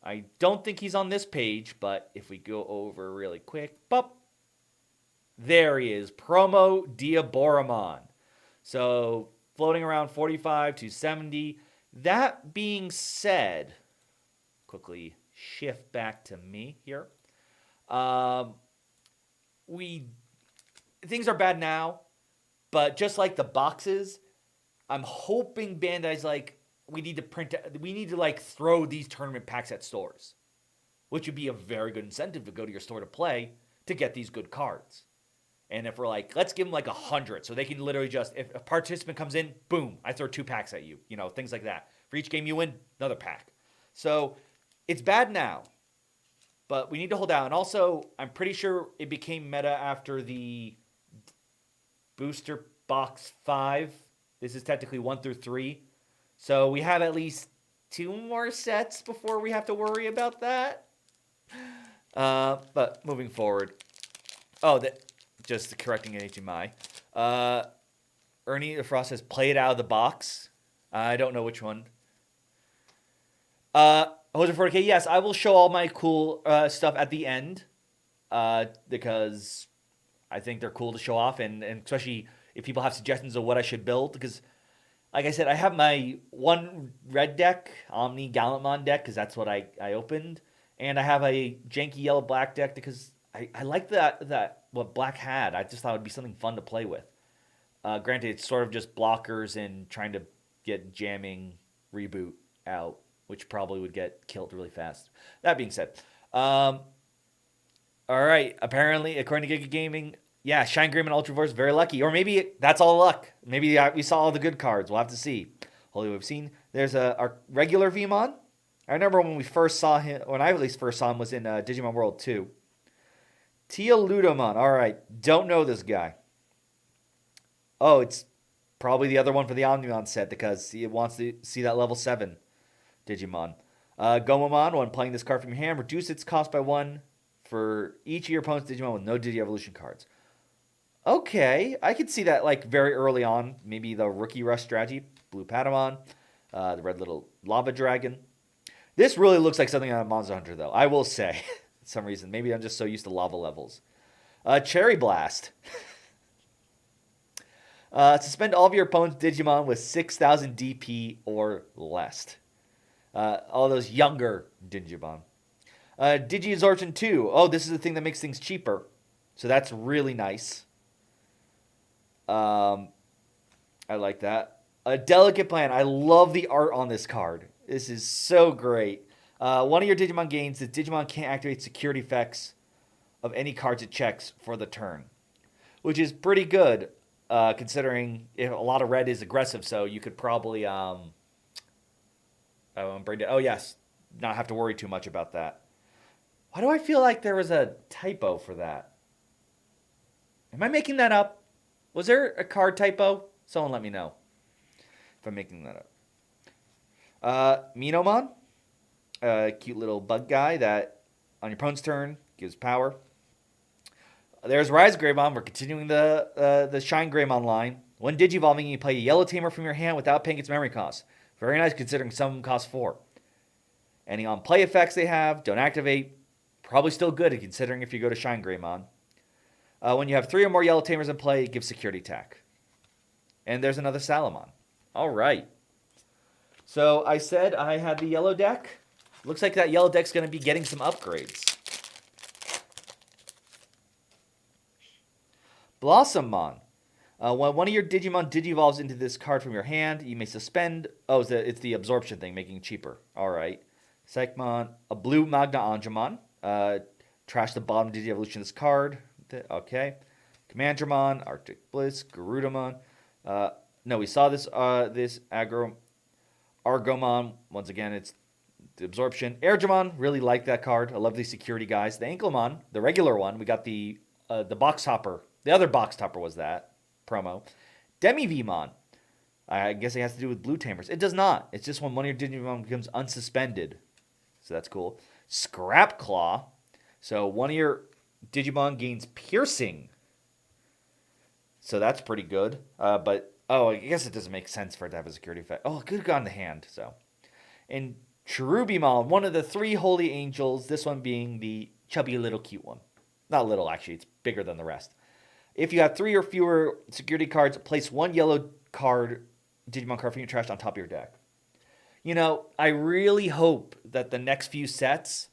I don't think he's on this page, but if we go over really quick, pop. There he is, Promo Diaboromon. So floating around 45 to 70. That being said, quickly shift back to me here. Things are bad now, but just like the boxes, I'm hoping Bandai's like, we need to like throw these tournament packs at stores, which would be a very good incentive to go to your store to play to get these good cards. And if we're like, let's give them like 100, so they can literally just, if a participant comes in, boom, I throw 2 packs at you. You know, things like that. For each game you win, another pack. So it's bad now, but we need to hold out. And also, I'm pretty sure it became meta after the Booster Box 5. This is technically 1 through 3. So we have at least 2 more sets before we have to worry about that. But moving forward. Oh, just correcting an HMI. Ernie the Frost says, play it out of the box. I don't know which one. Jose 40K, yes, I will show all my cool stuff at the end. Because I think they're cool to show off. And especially if people have suggestions of what I should build. Because, like I said, I have my one red deck, Omni Gallantmon deck, because that's what I opened. And I have a janky yellow-black deck because I like that what Black had. I just thought it would be something fun to play with. Granted, it's sort of just blockers and trying to get jamming reboot out, which probably would get killed really fast. That being said, all right. Apparently, according to Giga Gaming, yeah, Shine Greymon Ultraverse, very lucky. Or maybe that's all luck. Maybe we saw all the good cards. We'll have to see. Holy, we've seen. There's our regular Vmon. I remember when we first saw him, when I at least first saw him, was in Digimon World 2. Teoludomon. All right. Don't know this guy. Oh, it's probably the other one for the Omnimon set because he wants to see that level 7 Digimon. Gomamon, when playing this card from your hand, reduce its cost by 1 for each of your opponent's Digimon with no Digi-Evolution cards. Okay, I could see that like very early on. Maybe the Rookie Rush strategy. Blue Patamon, the red little Lava Dragon. This really looks like something on a Monster Hunter, though. I will say, for some reason. Maybe I'm just so used to lava levels. Cherry Blast. Suspend all of your opponent's Digimon with 6,000 DP or less. All those younger Digimon. Digi-Absorption 2. Oh, this is the thing that makes things cheaper. So that's really nice. I like that. A Delicate Plan. I love the art on this card. This is so great. One of your Digimon gains, the Digimon can't activate security effects of any cards it checks for the turn. Which is pretty good, considering a lot of red is aggressive, so you could probably not have to worry too much about that. Why do I feel like there was a typo for that? Am I making that up? Was there a card typo? Someone let me know if I'm making that up. Minomon, a cute little bug guy that on your opponent's turn gives power. There's Rise Greymon. We're continuing the Shine Greymon line. When Digivolving, you play a yellow tamer from your hand without paying its memory cost. Very nice considering some of them cost 4. Any on-play effects they have don't activate. Probably still good considering if you go to Shine Greymon. When you have 3 or more yellow tamers in play, it gives security attack. And there's another Salamon. All right. So I said I had the yellow deck. Looks like that yellow deck's going to be getting some upgrades. Blossommon. When one of your Digimon digivolves into this card from your hand, you may suspend. Oh, it's the absorption thing, making it cheaper. All right. Psychmon, a blue Magna Angemon. Trash the bottom Digievolution of this card. Okay. Commandramon, Arctic Bliss, Garudamon. No, we saw this Argomon. Once again, it's the absorption. Airjamon, really like that card. I love these security guys. The Anklemon, the regular one. We got the box topper. The other box topper was that promo. Demi-Vmon. I guess it has to do with blue tamers. It does not. It's just when one of your Digimon becomes unsuspended. So that's cool. Scrap Claw. So one of your Digimon gains piercing. So that's pretty good. But I guess it doesn't make sense for it to have a security effect. Oh, it could have gone to hand. So, and Cherubimon, one of the 3 holy angels. This one being the chubby little cute one. Not little, actually. It's bigger than the rest. If you have 3 or fewer security cards, place 1 yellow card, Digimon card from your trash on top of your deck. You know, I really hope that the next few sets,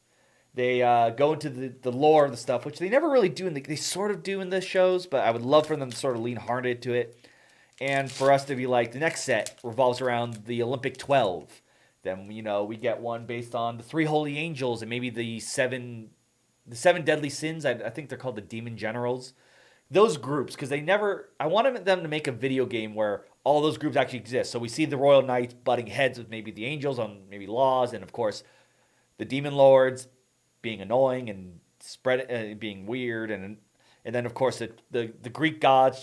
they go into the lore of the stuff, which they never really do. They sort of do in the shows, but I would love for them to sort of lean hard into it. And for us to be like, the next set revolves around the Olympic 12. Then, we get one based on the 3 holy angels and maybe the seven deadly sins. I think they're called the demon generals. Those groups, because I wanted them to make a video game where all those groups actually exist. So we see the Royal Knights butting heads with maybe the angels on maybe laws, and of course the demon lords being annoying and being weird, and then of course the Greek gods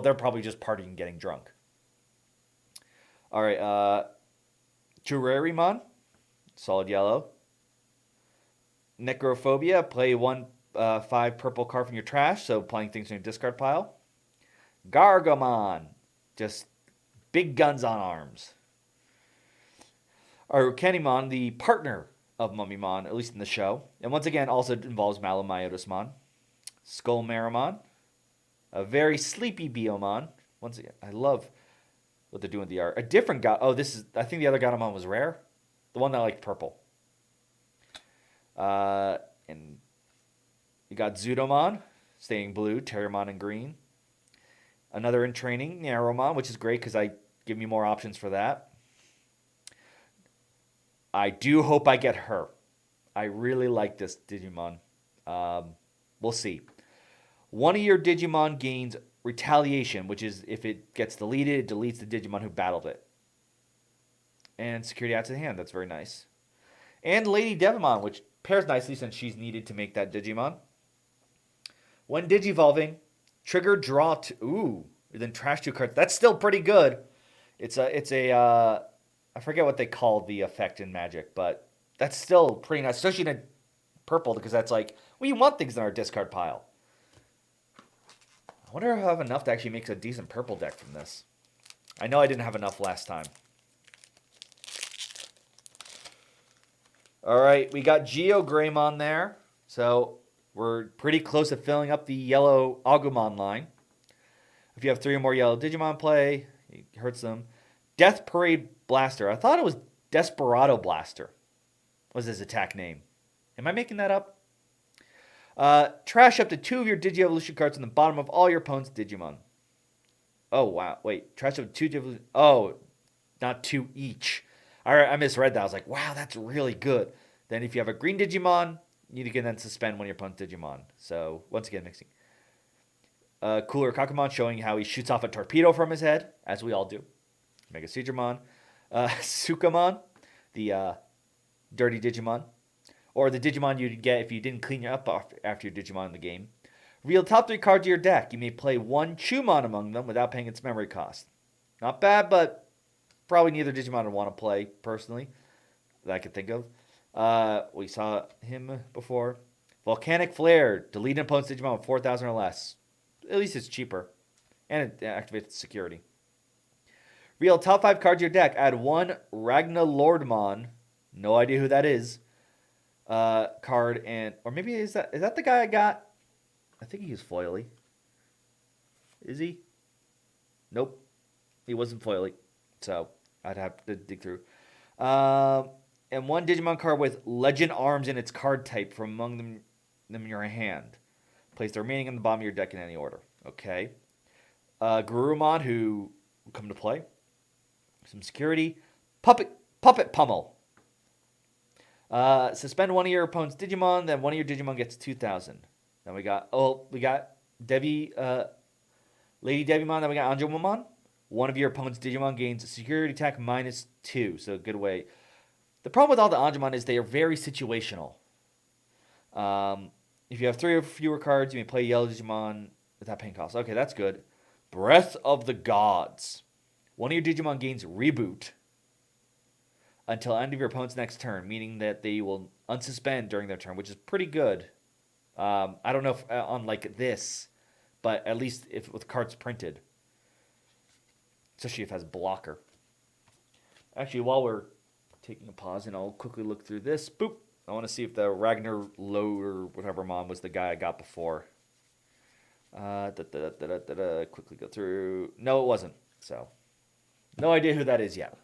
they're probably just partying and getting drunk. All right, Churarimon, solid yellow. Necrophobia, play 1 5 purple card from your trash, so playing things in your discard pile. Gargomon, just big guns on arms. Arukenimon, the partner of Mummymon, at least in the show, and once again also involves Malomyotismon. Skullmaramon, a very sleepy Biomon. Once again, I love what they're doing with the art. A different god. Oh, I think the other Gatomon was rare. The one that liked purple. And you got Zudomon, staying blue, Terramon in green. Another in training, Narrowmon, which is great because I give me more options for that. I do hope I get her. I really like this Digimon. We'll see. One of your Digimon gains Retaliation, which is if it gets deleted, it deletes the Digimon who battled it. And Security adds to hand. That's very nice. And Lady Devimon, which pairs nicely since she's needed to make that Digimon. When Digivolving, trigger draw then trash 2 cards. That's still pretty good. It's a I forget what they call the effect in Magic, but that's still pretty nice, especially in a purple, because that's like, we want things in our discard pile. I wonder if I have enough to actually make a decent purple deck from this. I know I didn't have enough last time. All right, we got Geo Greymon there. So we're pretty close to filling up the yellow Agumon line. If you have 3 or more yellow Digimon play, it hurts them. Death Parade Blaster. I thought it was Desperado Blaster. Was his attack name? Am I making that up? Trash up to 2 of your Digievolution cards on the bottom of all your opponent's Digimon. Oh, wow. Wait. Trash up to 2 Digievolution. Oh, not 2 each. All right, I misread that. I was like, wow, that's really good. Then if you have a green Digimon, you can then suspend one of your opponent's Digimon. So, once again, mixing. Cooler Kakumon showing how he shoots off a torpedo from his head, as we all do. Mega Seedramon. Sukamon, the dirty Digimon. Or the Digimon you'd get if you didn't clean up after your Digimon in the game. Reveal top 3 cards of your deck. You may play 1 Chumon among them without paying its memory cost. Not bad, but probably neither Digimon would want to play, personally, that I could think of. We saw him before. Volcanic Flare. Delete an opponent's Digimon with 4,000 or less. At least it's cheaper. And it activates security. Reveal top 5 cards of your deck. Add 1 Ragna Lordmon. No idea who that is. Card and... Or maybe is that the guy I got? I think he's foily. Is he? Nope. He wasn't foily. So, I'd have to dig through. And 1 Digimon card with Legend Arms in its card type from among them in your hand. Place the remaining on the bottom of your deck in any order. Okay. Garurumon, who will come to play. Some security. Puppet Pummel. Suspend one of your opponent's Digimon, then one of your Digimon gets 2,000. Then we got Lady Devimon, then we got Anjumamon. One of your opponent's Digimon gains a security attack -2, so good way. The problem with all the Anjumon is they are very situational. If you have 3 or fewer cards, you may play Yellow Digimon without paying costs. Okay, that's good. Breath of the Gods. One of your Digimon gains Reboot until end of your opponent's next turn, meaning that they will unsuspend during their turn, which is pretty good. I don't know if on like this, but at least if with cards printed, especially if it has blocker. Actually, while we're taking a pause, and I'll quickly look through this. Boop. I want to see if the Ragnar Low or whatever Mon was the guy I got before. Quickly go through. No, it wasn't. So, no idea who that is yet.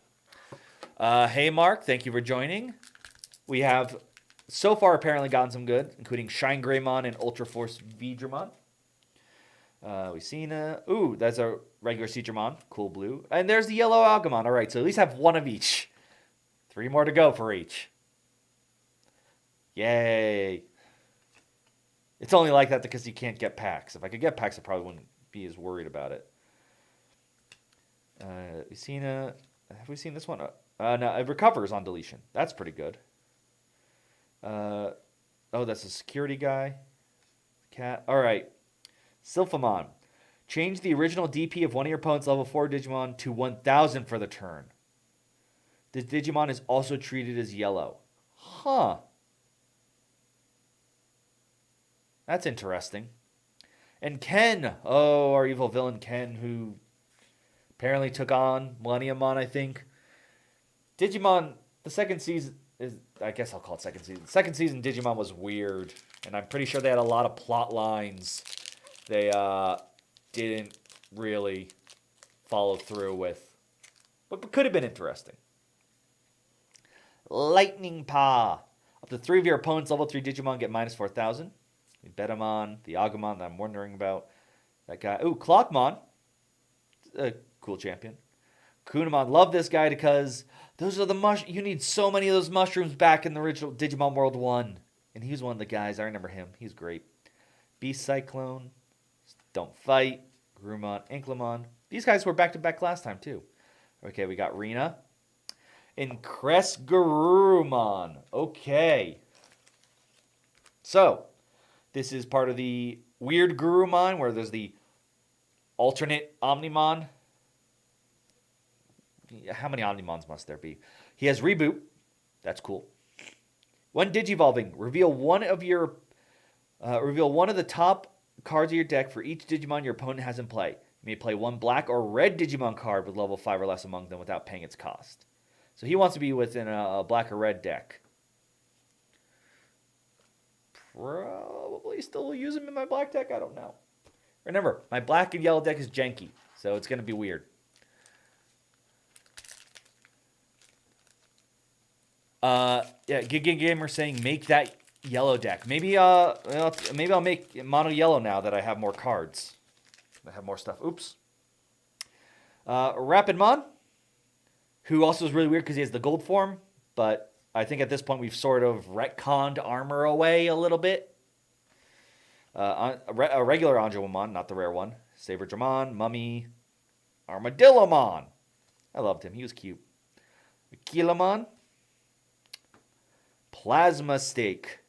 Hey, Mark. Thank you for joining. We have so far apparently gotten some good, including Shine Greymon and Ultra Force Vidramon. We've seen ooh, that's a regular Seedramon. Cool blue. And there's the yellow Agumon. All right, so at least have one of each. 3 more to go for each. Yay. It's only like that because you can't get packs. If I could get packs, I probably wouldn't be as worried about it. Have we seen this one? No, it recovers on deletion. That's pretty good. Oh, that's a security guy. Cat. All right. Sylphamon. Change the original DP of one of your opponent's level 4 Digimon to 1,000 for the turn. This Digimon is also treated as yellow. Huh. That's interesting. And Ken. Oh, our evil villain Ken, who apparently took on Millenniummon, I think. Digimon, the second season is, I guess I'll call it second season. Second season Digimon was weird, and I'm pretty sure they had a lot of plot lines they didn't really follow through with, but could have been interesting. Lightning Paw. Up to 3 of your opponent's level 3 Digimon get -4,000. The Betamon, the Agumon that I'm wondering about. That guy. Ooh, Clockmon. A cool champion. Kunamon. Love this guy because those are the you need so many of those mushrooms back in the original Digimon World 1. And he was one of the guys. I remember him. He's great. Beast Cyclone. Don't Fight. Grumon. Inklamon. These guys were back-to-back last time, too. Okay, we got Rena. And Garurumon. Okay. So, this is part of the weird Garurumon where there's the alternate Omnimon. How many Omnimons must there be? He has Reboot. That's cool. When Digivolving, reveal one of the top cards of your deck for each Digimon your opponent has in play. You may play one black or red Digimon card with level 5 or less among them without paying its cost. So he wants to be within a black or red deck. Probably still use him in my black deck. I don't know. Remember, my black and yellow deck is janky, so it's going to be weird. Yeah, Giga Gamer saying make that yellow deck. Maybe I'll make mono yellow now that I have more cards. I have more stuff. Oops. Rapidmon, who also is really weird because he has the gold form, but I think at this point we've sort of retconned armor away a little bit. A regular Anjumamon, not the rare one. Saberdramon, Mummy, Armadillomon. I loved him. He was cute. Akilamon. Plasma Stake.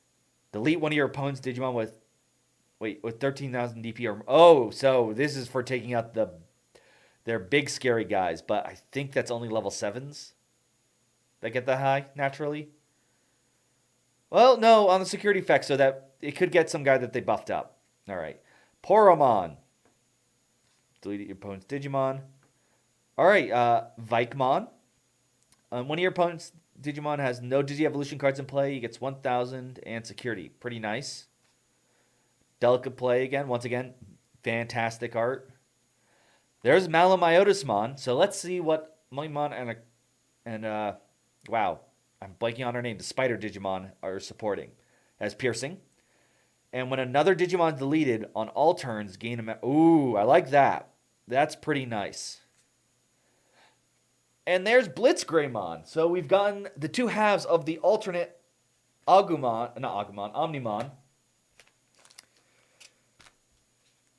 Delete one of your opponent's Digimon with 13,000 DP or so this is for taking out their big scary guys, but I think that's only level 7s that get that high naturally. Well, no, on the security effect, so that it could get some guy that they buffed up. All right. Poromon. Delete your opponent's Digimon. All right, Vikemon. One of your opponent's Digimon has no Digi-Evolution cards in play. He gets 1,000 and security. Pretty nice. Delicate play again. Once again, fantastic art. There's Malamyotismon. So let's see what Mummymon and wow, I'm blanking on her name. The Spider Digimon are supporting. As Piercing. And when another Digimon is deleted on all turns, gain a... Ooh, I like that. That's pretty nice. And there's Blitz Greymon. So we've gotten the two halves of the alternate Omnimon.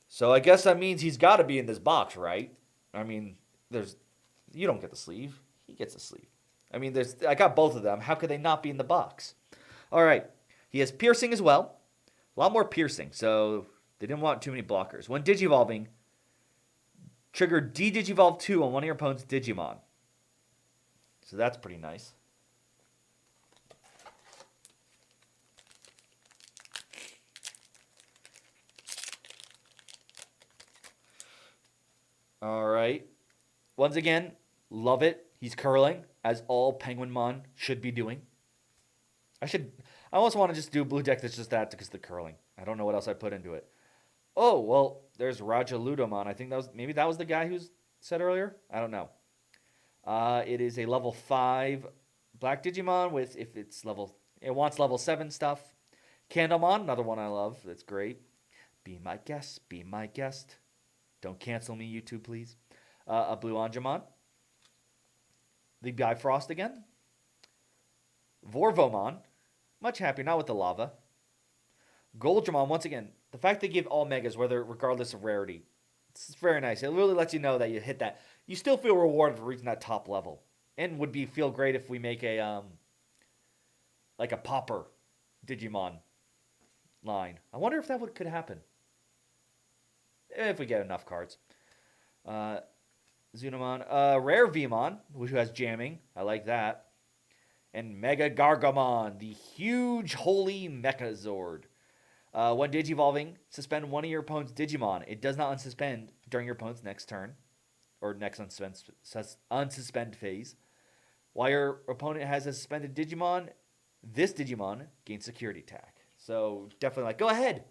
So I guess that means he's got to be in this box, right? I mean, you don't get the sleeve. He gets the sleeve. I mean, I got both of them. How could they not be in the box? All right. He has piercing as well. A lot more piercing, so they didn't want too many blockers. When Digivolving, trigger D-Digivolve 2 on one of your opponent's Digimon. So that's pretty nice. All right. Once again, love it. He's curling, as all Penguinmon should be doing. I almost want to just do a blue deck that's just that because of the curling. I don't know what else I put into it. Oh, well, there's Raja Ludomon. I think maybe that was the guy who said earlier. I don't know. It is a level 5 black Digimon with, it wants level 7 stuff. Candlemon, another one I love. That's great. Be my guest. Be my guest. Don't cancel me, YouTube, please. A blue Angemon. The Bifrost again. Vorvomon. Much happier, not with the lava. Goldramon, once again, the fact they give all megas, regardless of rarity, it's very nice. It really lets you know that you hit that. You still feel rewarded for reaching that top level. And would feel great if we make a popper Digimon line. I wonder if that could happen. If we get enough cards. Zunamon. Rare Vmon, who has jamming. I like that. And Mega Gargamon, the huge holy Mechazord. When Digivolving, suspend one of your opponent's Digimon. It does not unsuspend during your opponent's next turn. Or next unsuspend phase. While your opponent has a suspended Digimon, this Digimon gains security attack. So definitely go ahead.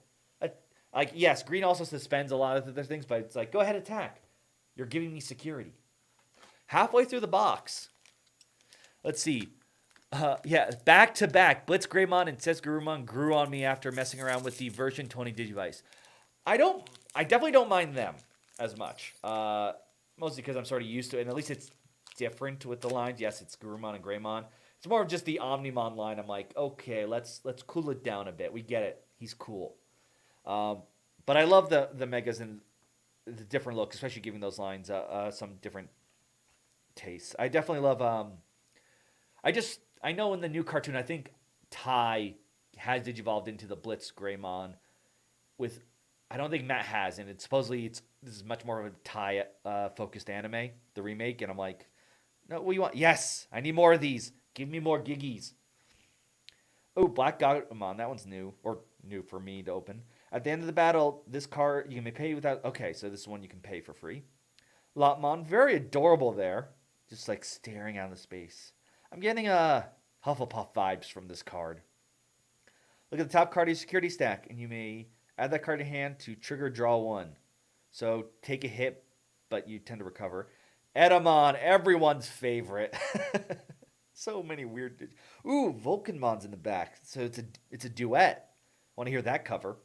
Yes, green also suspends a lot of other things, but it's go ahead, attack. You're giving me security. Halfway through the box. Let's see. Back to back. Blitz Greymon and Sesgurumon grew on me after messing around with the version 20 Digivice. I definitely don't mind them as much. Mostly because I'm sort of used to it, and at least it's different with the lines. Yes, it's Gurumon and Greymon. It's more of just the Omnimon line. I'm like, okay, let's cool it down a bit. We get it. He's cool. But I love the megas and the different looks, especially giving those lines some different tastes. I definitely love. I know in the new cartoon, I think Tai has digivolved into the Blitz Greymon. I don't think Matt has, and this is much more of a Tai focused anime, the remake, and I'm like, no, what do you want? Yes, I need more of these. Give me more Giggies. Oh, Black Gaggamon, that one's new for me to open. At the end of the battle, this card you can pay without. Okay, so this is one you can pay for free. Lotmon, very adorable there, just staring out into space. I'm getting Hufflepuff vibes from this card. Look at the top card of your security stack, and you may add that card to hand to trigger draw 1. So take a hit, but you tend to recover. Edamon, everyone's favorite. So many weird. Ooh, Vulcanmon's in the back. So it's a duet. Want to hear that cover?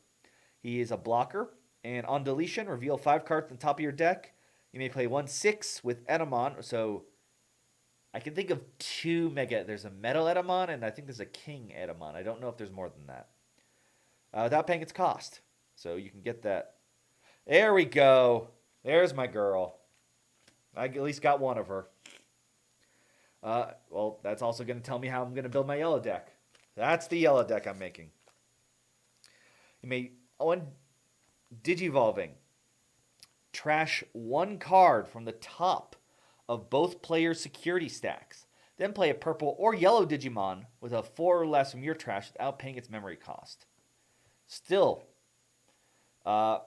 He is a blocker, and on deletion, reveal 5 cards on the top of your deck. You may play 1/6 with Edamon. So I can think of 2 mega. There's a Metal Edamon, and I think there's a King Edamon. I don't know if there's more than that. Without paying its cost. So you can get that. There we go. There's my girl. I at least got one of her. Well, that's also going to tell me how I'm going to build my yellow deck. That's the yellow deck I'm making. You may, on Digivolving, trash 1 card from the top of both players' security stacks. Then play a purple or yellow Digimon with a 4 or less from your trash without paying its memory cost. Still, I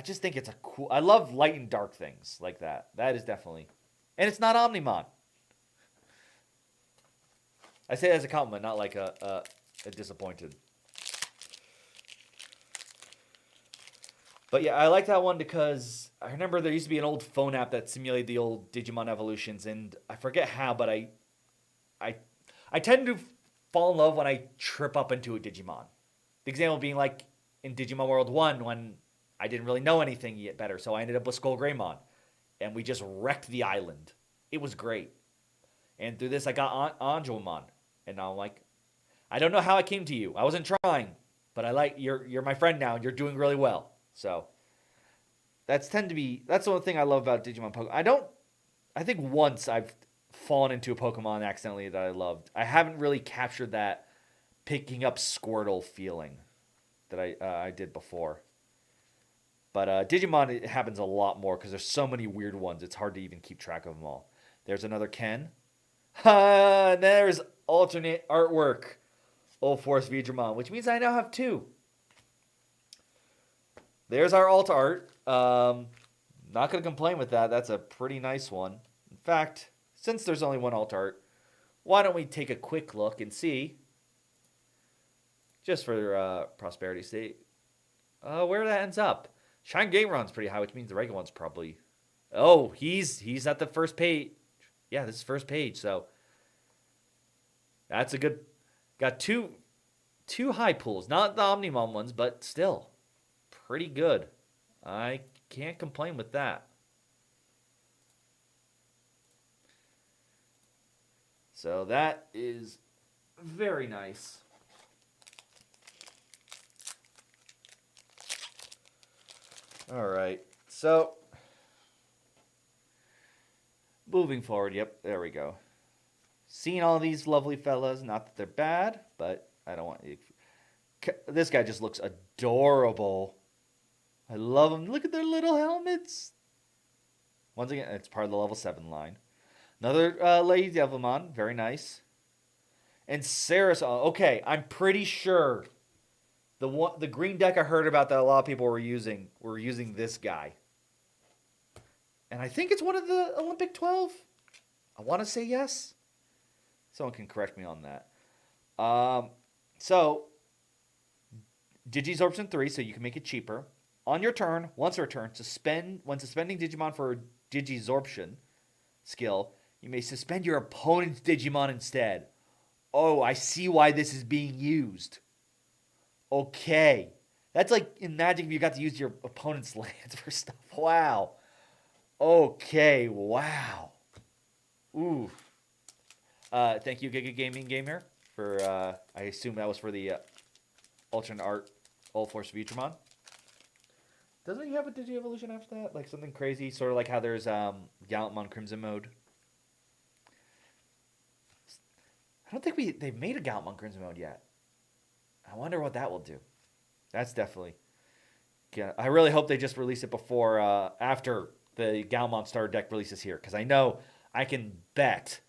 just think it's a cool. I love light and dark things like that. That is definitely, and it's not Omnimon. I say that as a compliment, not like a disappointed. But yeah, I like that one because I remember there used to be an old phone app that simulated the old Digimon evolutions, and I forget how, but I tend to fall in love when I trip up into a Digimon. The example being like in Digimon World 1 when I didn't really know anything yet better, so I ended up with Skull Greymon. and we just wrecked the island. It was great. And through this, I got Anjumon, and now I'm like, I don't know how I came to you. I wasn't trying, but I like you're my friend now. And you're doing really well. So that's the one thing I love about Digimon Pokemon. I think once I've fallen into a Pokemon accidentally that I loved. I haven't really captured that picking up Squirtle feeling that I did before. But Digimon, it happens a lot more because there's so many weird ones. It's hard to even keep track of them all. There's another Ken. There's alternate artwork. Old Force Vidramon, which means I now have two. There's our alt art. Not going to complain with that. That's a pretty nice one. In fact, since there's only one alt art, why don't we take a quick look and see, just for prosperity's sake, where that ends up. Shine Greymons pretty high, which means the regular one's probably... Oh, he's at the first page. Yeah, this is first page, so that's a good... Got two high pulls. Not the Omnimon ones, but still pretty good. I can't complain with that. So that is very nice. All right. So moving forward, yep, there we go. Seeing all these lovely fellas, not that they're bad, but I don't want... This guy just looks adorable. I love them. Look at their little helmets. Once again, it's part of the level 7 line. Another Lady Devilmon. Very nice. And Saris. Okay, I'm pretty sure the green deck I heard about that a lot of people were using this guy. And I think it's one of the Olympic 12. I want to say yes. Someone can correct me on that. So, Digisorption 3, so you can make it cheaper. On your turn, once per turn, when suspending Digimon for Digisorption skill, you may suspend your opponent's Digimon instead. Oh, I see why this is being used. Okay. That's like in Magic if you got to use your opponent's lands for stuff. Wow. Okay, wow. Ooh. Thank you, Giga Gaming Gamer, for, I assume that was for the alternate art All Force Vitramon. Doesn't he have a Digi-Evolution after that? Like something crazy, sort of like how there's Gallantmon Crimson mode. I don't think they've made a Gallantmon Crimson mode yet. I wonder what that will do. That's definitely... Yeah, I really hope they just release it before, after the Gallantmon starter deck releases here. Because I know I can bet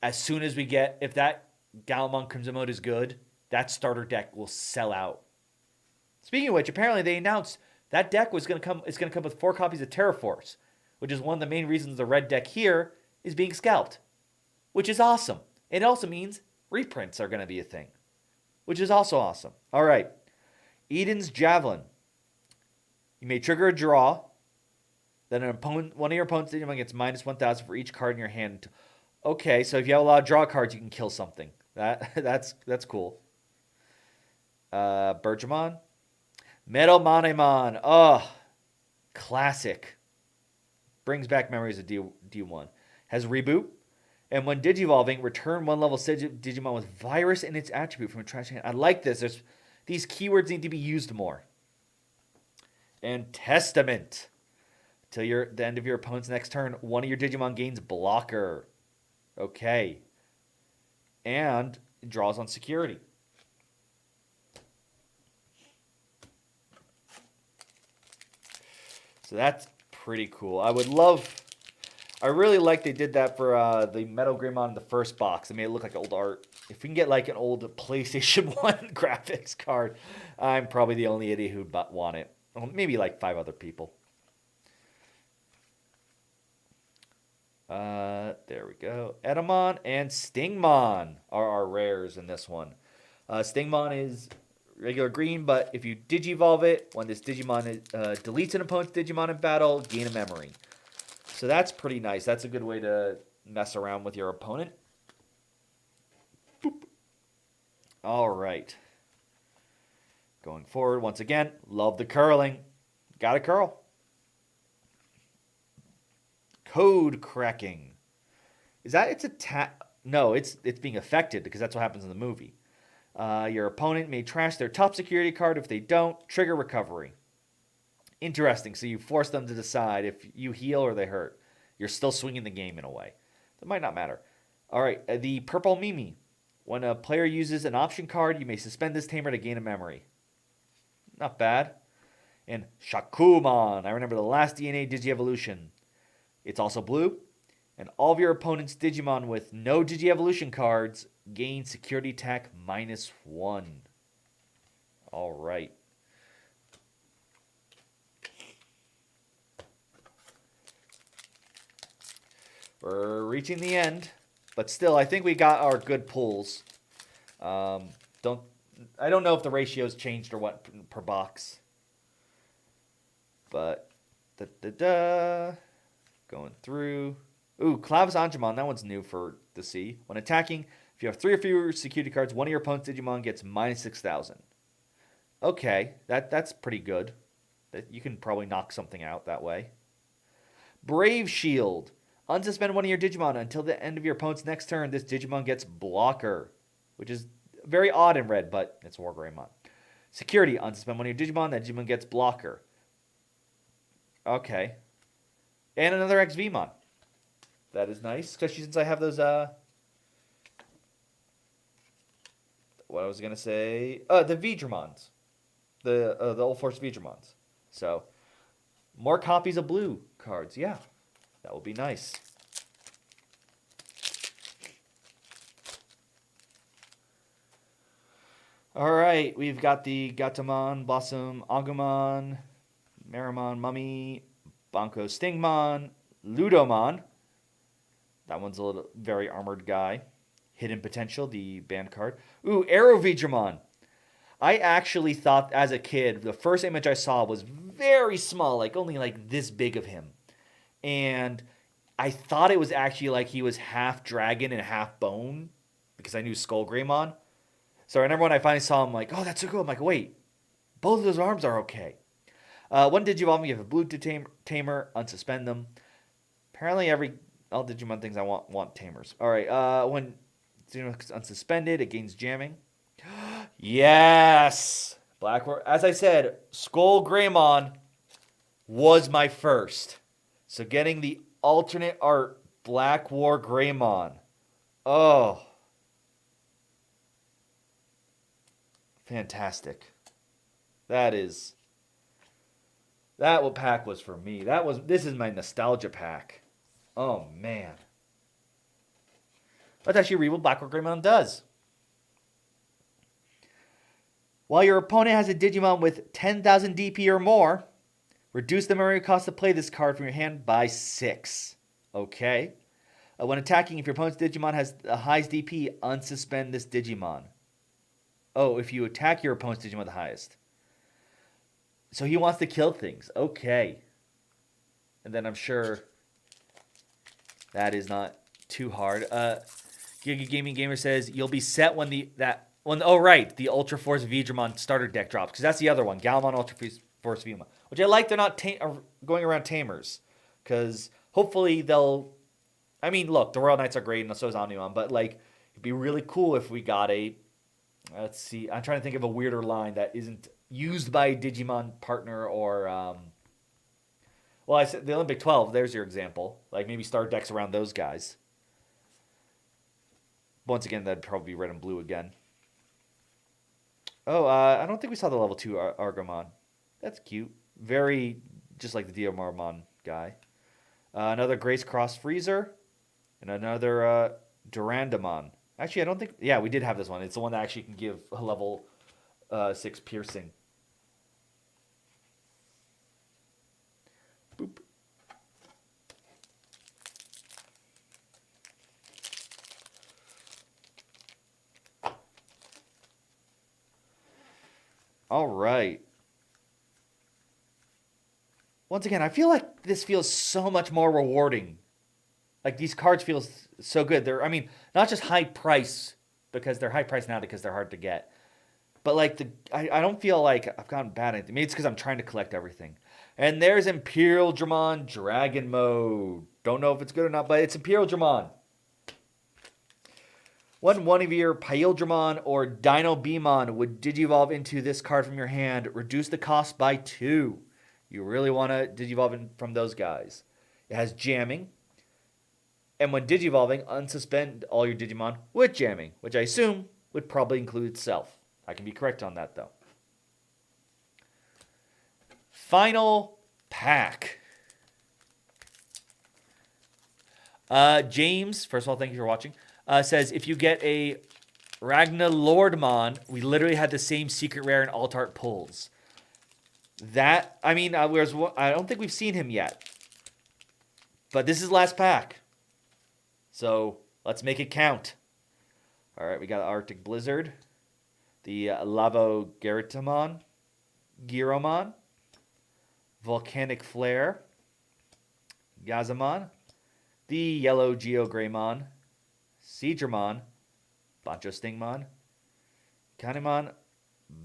as soon as we get... If that Gallantmon Crimson mode is good, that starter deck will sell out. Speaking of which, apparently they announced... That deck was going to come. It's going to come with 4 copies of Terraforce, which is one of the main reasons the red deck here is being scalped, which is awesome. It also means reprints are going to be a thing, which is also awesome. All right, Eden's Javelin. You may trigger a draw. Then one of your opponent's Digimon gets minus 1,000 for each card in your hand. Okay, so if you have a lot of draw cards, you can kill something. That's cool. Bergamon. Metal Monemon. Oh, classic. Brings back memories of D1. Has reboot. And when Digivolving, return 1 level Digimon with virus in its attribute from a trash can. I like this. These keywords need to be used more. And Testament. Till the end of your opponent's next turn, one of your Digimon gains blocker. Okay. And it draws on security. So that's pretty cool. I really like they did that for the Metal Greymon in the first box. They made it look like old art. If we can get like an old PlayStation 1 graphics card, I'm probably the only idiot who'd want it. Well, maybe like 5 other people. There we go. Edamon and Stingmon are our rares in this one. Stingmon is... regular green, but if you Digivolve it, when this Digimon deletes an opponent's Digimon in battle, gain a memory. So that's pretty nice. That's a good way to mess around with your opponent. Boop. All right. Going forward, once again, love the curling. Got to curl. code cracking. Is that it's No, it's being affected because that's what happens in the movie. Your opponent may trash their top security card. If they don't, trigger recovery. Interesting. So you force them to decide if you heal or they hurt. You're still swinging the game in a way. That might not matter. All right, the purple Mimi. When a player uses an option card, you may suspend this tamer to gain a memory. Not bad. And Shakumon. I remember the last DNA Digievolution. It's also blue. And all of your opponent's Digimon with no Digievolution cards gain security attack -1. All right. We're reaching the end, but still, I think we got our good pulls. I don't know if the ratios changed or what per box, but going through. Ooh, Clav's Angemon. That one's new for the C. When attacking, if you have 3 or fewer security cards, one of your opponent's Digimon gets -6,000. Okay, that's pretty good. That you can probably knock something out that way. Brave Shield. Unsuspend one of your Digimon until the end of your opponent's next turn. This Digimon gets Blocker, which is very odd in red, but it's War Greymon. Security. Unsuspend one of your Digimon. That Digimon gets Blocker. Okay. And another XVmon. That is nice, especially since I have those, what I was going to say, the Vidramons. The Old Force Vidramons. So, more copies of blue cards. Yeah, that will be nice. All right, we've got the Gatomon, Blossom, Agumon, Marimon, Mummy, Banco Stingmon, Ludomon. That one's a little very armored guy. Hidden Potential, the band card. Ooh, Aero Vidramon. I actually thought as a kid, the first image I saw was very small, like only like this big of him. And I thought it was actually like he was half dragon and half bone because I knew Skull Greymon. So I remember when I finally saw him, like, oh, that's so cool. I'm like, wait, both of those arms are okay. One Digivolve, you have a blue tamer, unsuspend them. Apparently all Digimon things I want tamers. All right, when it's unsuspended, it gains jamming. Yes! As I said, Skull Greymon was my first. So getting the alternate art Black War Greymon. Oh. Fantastic. That what pack was for me. This is my nostalgia pack. Oh man. Let's actually read what Black War Greymon does. While your opponent has a Digimon with 10,000 DP or more, reduce the memory cost to play this card from your hand by 6. Okay. When attacking, if your opponent's Digimon has the highest DP, unsuspend this Digimon. Oh, if you attack your opponent's Digimon the highest. So he wants to kill things. Okay. And then I'm sure that is not too hard. Giga Gaming Gamer says you'll be set when the Ultra Force Vidramon starter deck drops, because that's the other one, Galmon Ultra Force Vidramon, which I like. They're not going around tamers, because hopefully they'll. I mean, look, the Royal Knights are great, and so is Omnimon, but like it'd be really cool if we got a. Let's see, I'm trying to think of a weirder line that isn't used by a Digimon partner or. Well, I said the Olympic 12. There's your example. Like maybe start decks around those guys. Once again, that'd probably be red and blue again. Oh, I don't think we saw the level 2 Argomon. That's cute. Very just like the Diomormon guy. Another Grace Cross Freezer. And another Durandamon. Actually, I don't think... Yeah, we did have this one. It's the one that actually can give a level 6 piercing. Boop. All right. Once again, I feel like this feels so much more rewarding. Like these cards feel so good. I mean, not just high price because they're high price now because they're hard to get. But like I don't feel like I've gotten bad at it. Maybe it's because I'm trying to collect everything. And there's Imperial Dramon Dragon Mode. Don't know if it's good or not, but it's Imperial Dramon. When one of your Paildramon or Dino Beamon would Digivolve into this card from your hand, reduce the cost by 2. You really want to Digivolve from those guys. It has jamming. And when Digivolving, unsuspend all your Digimon with jamming, which I assume would probably include Self. I can be correct on that, though. Final pack. James, first of all, thank you for watching. Says, if you get a Ragna Lordmon, we literally had the same secret rare and alt-art pulls. That, I mean, I don't think we've seen him yet. But this is last pack. So, let's make it count. Alright, we got Arctic Blizzard. The Lavo Gyaratamon. Volcanic Flare. Gazamon. The Yellow Geo Greymon. Seedramon, Bancho Stingmon, Kanimon,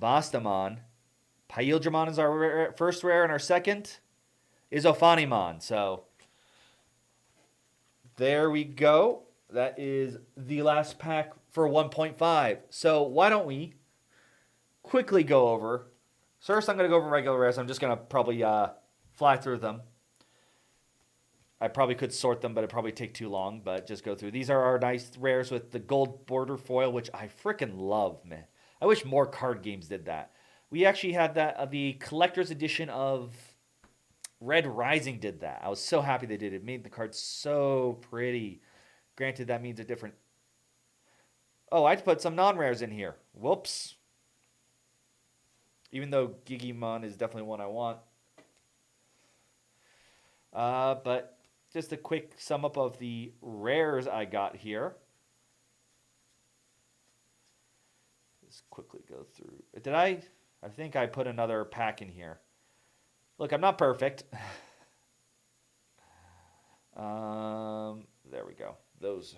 Bastamon, Paildramon is our first rare, and our second is Ophanimon. So there we go. That is the last pack for 1.5. So why don't we quickly go over. First, I'm going to go over regular rares. I'm just going to probably fly through them. I probably could sort them, but it'd probably take too long, but just go through. These are our nice rares with the gold border foil, which I freaking love, man. I wish more card games did that. We actually had that, the collector's edition of Red Rising did that. I was so happy they did it. It made the cards so pretty. Granted, that means a different... Oh, I had to put some non-rares in here. Whoops. Even though Digimon is definitely one I want. But... just a quick sum up of the rares I got here. Just quickly go through. Did I think I put another pack in here. Look, I'm not perfect. There we go. Those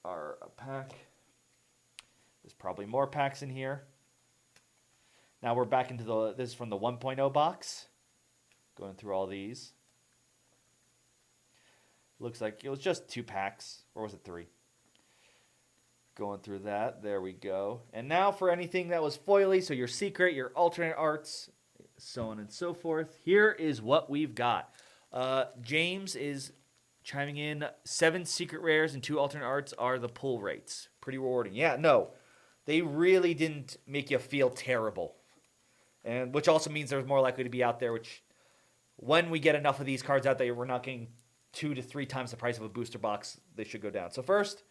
are a pack. There's probably more packs in here. Now we're back into this is from the 1.0 box. Going through all these. Looks like it was just 2 packs. Or was it 3? Going through that. There we go. And now for anything that was foily, so your secret, your alternate arts, so on and so forth. Here is what we've got. James is chiming in. 7 secret rares and 2 alternate arts are the pull rates. Pretty rewarding. Yeah, no. They really didn't make you feel terrible. And which also means there's more likely to be out there, which... when we get enough of these cards out there, we're not getting 2 to 3 times the price of a booster box. They should go down. So first,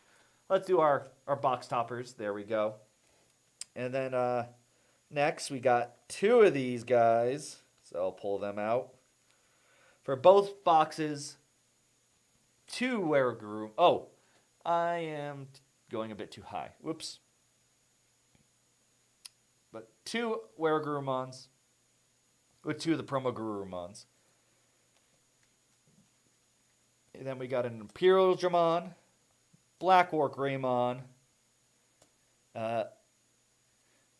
let's do our box toppers. There we go. And then next, we got 2 of these guys. So I'll pull them out. For both boxes, 2 Wereguru. Oh, I am going a bit too high. Whoops. But 2 Weregurumons with 2 of the promo Gurumons. And then we got an Imperial Dramon, Black War Greymon,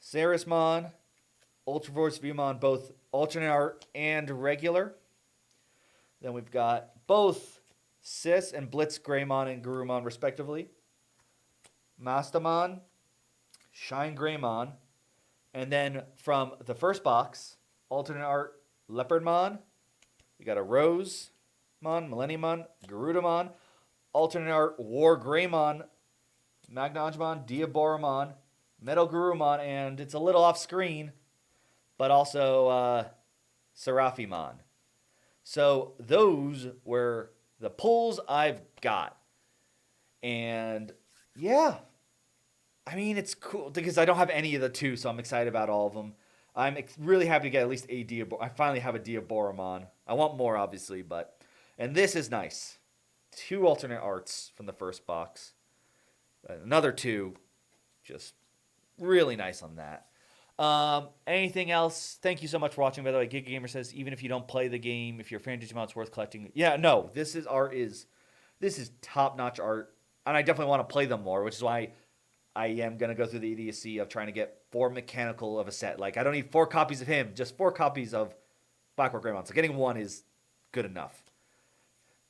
Sarismon, Ultraforce Viewmon, both alternate art and regular. Then we've got both Sis and Blitz Greymon and Gurumon, respectively. Mastamon, Shine Greymon, and then from the first box, alternate art Leopardmon. We got a Rosemon, Millenniumon, Garudamon, alternate art War Greymon, Magnangemon, Diaboromon, Metal Gurumon, and it's a little off screen, but also Seraphimon. So those were the pulls I've got. And yeah, I mean, it's cool because I don't have any of the 2, so I'm excited about all of them. I'm really happy to get at least a Diaboromon. I finally have a Diaboromon. I want more, obviously, but... and this is nice. 2 alternate arts from the first box. Another 2. Just really nice on that. Anything else? Thank you so much for watching, by the way. Giga Gamer says, even if you don't play the game, if you're a fan of Digimon, it's worth collecting. Yeah, no. This is top-notch art. And I definitely want to play them more, which is why I am gonna go through the idiocy of trying to get 4 mechanical of a set. Like I don't need 4 copies of him, just 4 copies of Blackrock Greymon. So getting one is good enough.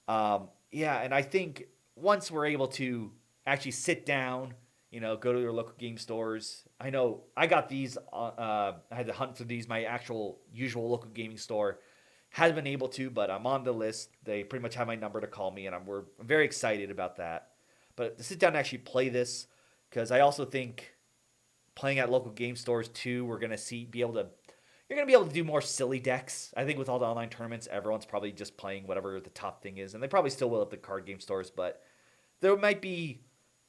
Yeah, and I think once we're able to actually sit down, go to your local game stores. I know I got these. I had to hunt for these. My actual usual local gaming store hasn't been able to, but I'm on the list. They pretty much have my number to call me, and I'm very excited about that. But to sit down and actually play this, because I also think playing at local game stores too, we're gonna see be able to you're going to be able to do more silly decks. I think with all the online tournaments, everyone's probably just playing whatever the top thing is, and they probably still will at the card game stores, but there might be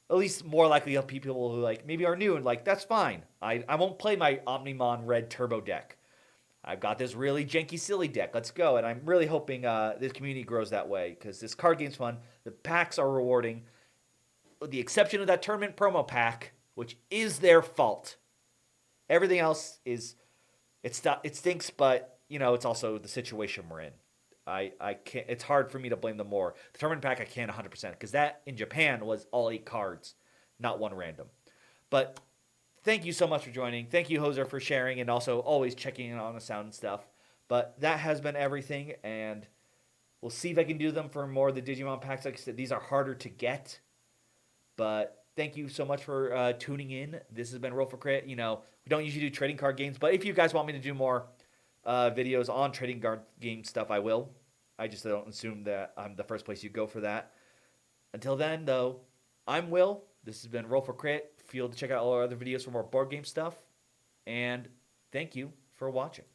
at least more likely to be people who like maybe are new and like that's fine. I won't play my Omnimon Red Turbo deck. I've got this really janky silly deck. Let's go, and I'm really hoping this community grows that way because this card game's fun. The packs are rewarding, with the exception of that tournament promo pack, which is their fault. Everything else is it stinks, but it's also the situation we're in. I can't. It's hard for me to blame them more. The tournament pack I can 100% because that in Japan was all 8 cards, not one random. But thank you so much for joining. Thank you, Hoser, for sharing and also always checking in on the sound and stuff. But that has been everything, and we'll see if I can do them for more of the Digimon packs. Like I said, these are harder to get, but thank you so much for tuning in. This has been Roll for Crit. We don't usually do trading card games, but if you guys want me to do more videos on trading card game stuff, I will. I just don't assume that I'm the first place you go for that. Until then, though, I'm Will. This has been Roll for Crit. Feel to check out all our other videos for more board game stuff. And thank you for watching.